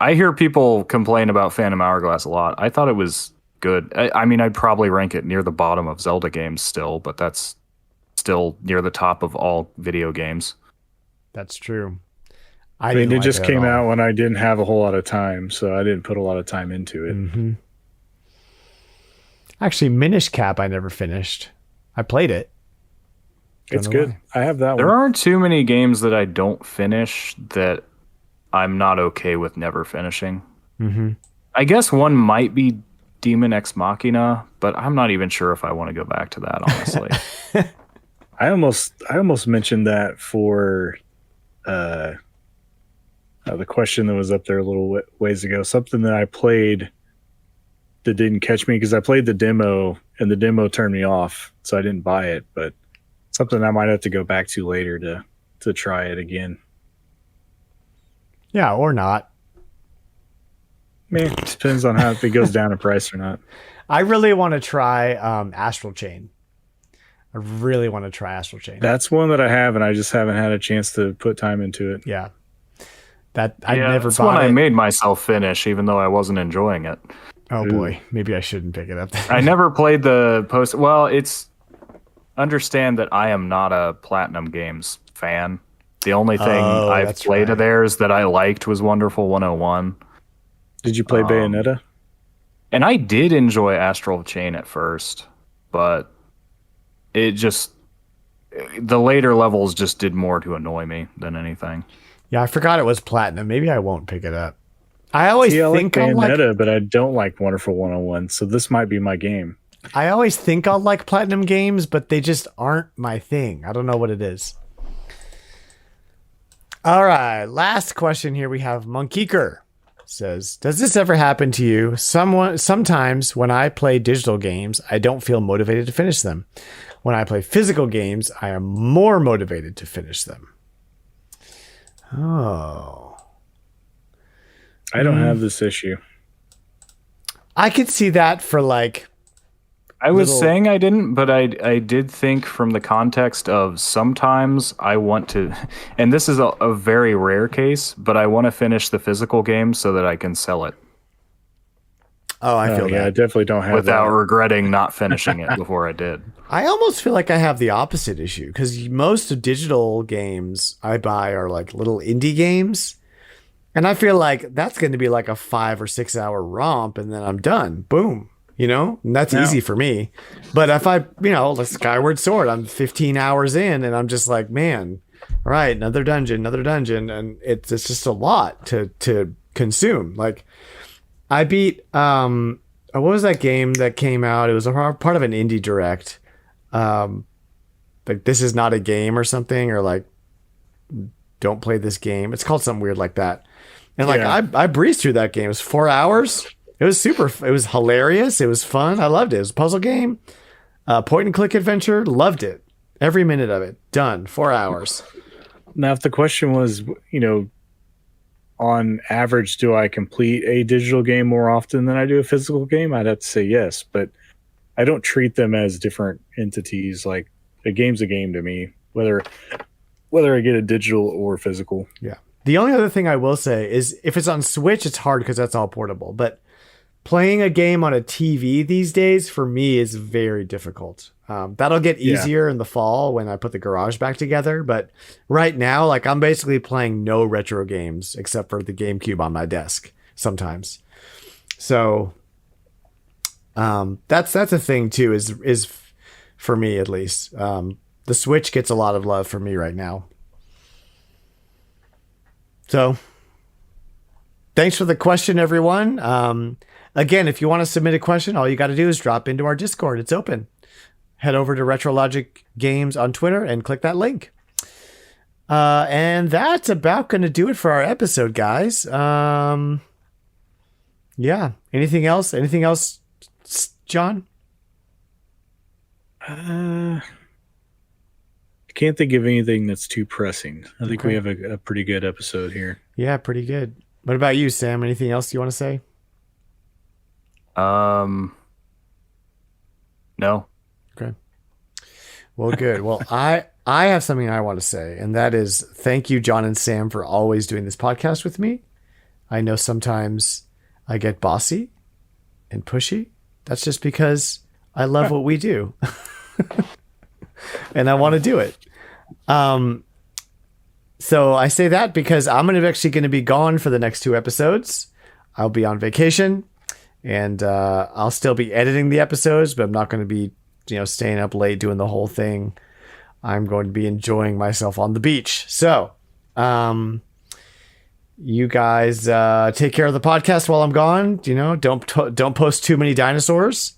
I hear people complain about Phantom Hourglass a lot. I thought it was good. I mean, I'd probably rank it near the bottom of Zelda games still, but that's still near the top of all video games. That's true. I mean, didn't it like just at came all. out when I didn't have a whole lot of time, so I didn't put a lot of time into it. Mm-hmm. Actually, Minish Cap I never finished. I played it. It's know good. why. I have that There one. aren't too many games that I don't finish that I'm not okay with never finishing. Mm-hmm. I guess one might be Demon Ex Machina, but I'm not even sure if I want to go back to that, honestly. I almost mentioned that for the question that was up there a little ways ago. Something that I played that didn't catch me because I played the demo and the demo turned me off, so I didn't buy it. But something I might have to go back to later to try it again. Yeah, or not. Man, depends on how if it goes down in price or not. I really want to try Astral Chain. I really want to try Astral Chain. That's one that I have, and I just haven't had a chance to put time into it. Yeah. That I Yeah, never that's bought one it. I made myself finish, even though I wasn't enjoying it. Oh boy, maybe I shouldn't pick it up. I never played the post. Well, it's understand that I am not a Platinum Games fan. The only thing I've that's played right. of theirs that I liked was Wonderful 101. Did you play Bayonetta? And I did enjoy Astral Chain at first, but it just the later levels just did more to annoy me than anything. Yeah, I forgot it was Platinum. Maybe I won't pick it up. I always See, I like think I'll like. Bayonetta, but I don't like Wonderful 101, so this might be my game. I always think I'll like Platinum games, but they just aren't my thing. I don't know what it is. All right, last question here. We have Monkeeker says, "Does this ever happen to you? Sometimes when I play digital games, I don't feel motivated to finish them. When I play physical games, I am more motivated to finish them." Oh, I don't have this issue. I could see that for like. I was Little- saying I didn't, but I did think from the context of sometimes I want to, and this is a very rare case, but I want to finish the physical game so that I can sell it Oh, I feel I that. definitely don't have without that. regretting not finishing it before I did. I almost feel like I have the opposite issue because most of digital games I buy are like little indie games. And I feel like that's going to be like a 5 or 6 hour romp and then I'm done. Boom. You know, and that's Yeah. easy for me. But if I, like Skyward Sword, I'm 15 hours in and I'm just like, man, all right, another dungeon. And it's just a lot to consume. Like I beat, what was that game that came out? It was a part of an indie direct. Like This Is Not a Game or something, or like Don't Play This Game. It's called something weird like that. And like Yeah. I breezed through that game. It was 4 hours. It was hilarious. It was fun. I loved it. It was a puzzle game. Point and click adventure, loved it. Every minute of it. Done. 4 hours. Now, if the question was, on average, do I complete a digital game more often than I do a physical game? I'd have to say yes, but I don't treat them as different entities. Like, a game's a game to me, whether I get a digital or physical. Yeah. The only other thing I will say is if it's on Switch, it's hard because that's all portable. But playing a game on a TV these days, for me, is very difficult. That'll get easier in the fall when I put the garage back together. But right now, like, I'm basically playing no retro games except for the GameCube on my desk sometimes. So that's a thing too, is for me at least. The Switch gets a lot of love for me right now. So thanks for the question, everyone. Again, if you want to submit a question, all you got to do is drop into our Discord. It's open. Head over to RetroLogic Games on Twitter and click that link. And that's about going to do it for our episode, guys. Yeah. Anything else? Anything else, John? I can't think of anything that's too pressing. I think we have a pretty good episode here. Yeah, pretty good. What about you, Sam? Anything else you want to say? No. Okay. Well, good. Well, I have something I want to say, and that is thank you, John and Sam, for always doing this podcast with me. I know sometimes I get bossy and pushy. That's just because I love what we do. And I want to do it. So I say that because I'm actually going to be gone for the next 2 episodes. I'll be on vacation, and I'll still be editing the episodes, but I'm not going to be, staying up late doing the whole thing. I'm going to be enjoying myself on the beach. So, you guys take care of the podcast while I'm gone. Don't post too many dinosaurs.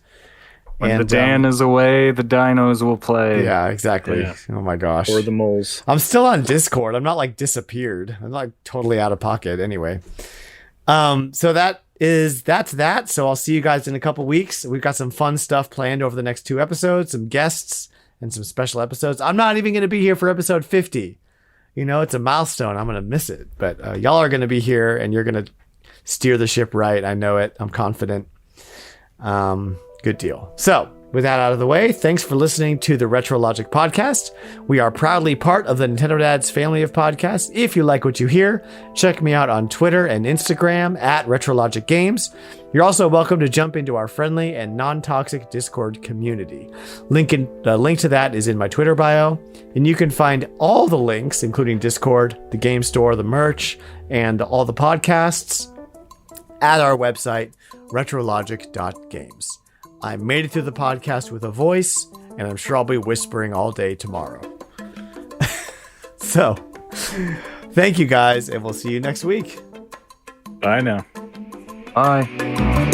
When the Dan is away, the dinos will play. Yeah, exactly. Yeah. Oh my gosh. Or the moles. I'm still on Discord. I'm not like disappeared. I'm like totally out of pocket anyway. So that's that. So I'll see you guys in a couple weeks. We've got some fun stuff planned over the next 2 episodes, some guests and some special episodes. I'm not even going to be here for episode 50. It's a milestone. I'm going to miss it, but y'all are going to be here and you're going to steer the ship right. I know it. I'm confident. Good deal. So, with that out of the way, thanks for listening to the RetroLogic podcast. We are proudly part of the Nintendo Dads family of podcasts. If you like what you hear, check me out on Twitter and Instagram at RetroLogic Games. You're also welcome to jump into our friendly and non-toxic Discord community. Link to that is in my Twitter bio, and you can find all the links, including Discord, the game store, the merch, and all the podcasts at our website, retrologic.games. I made it through the podcast with a voice, and I'm sure I'll be whispering all day tomorrow. So, thank you guys, and we'll see you next week. Bye now. Bye.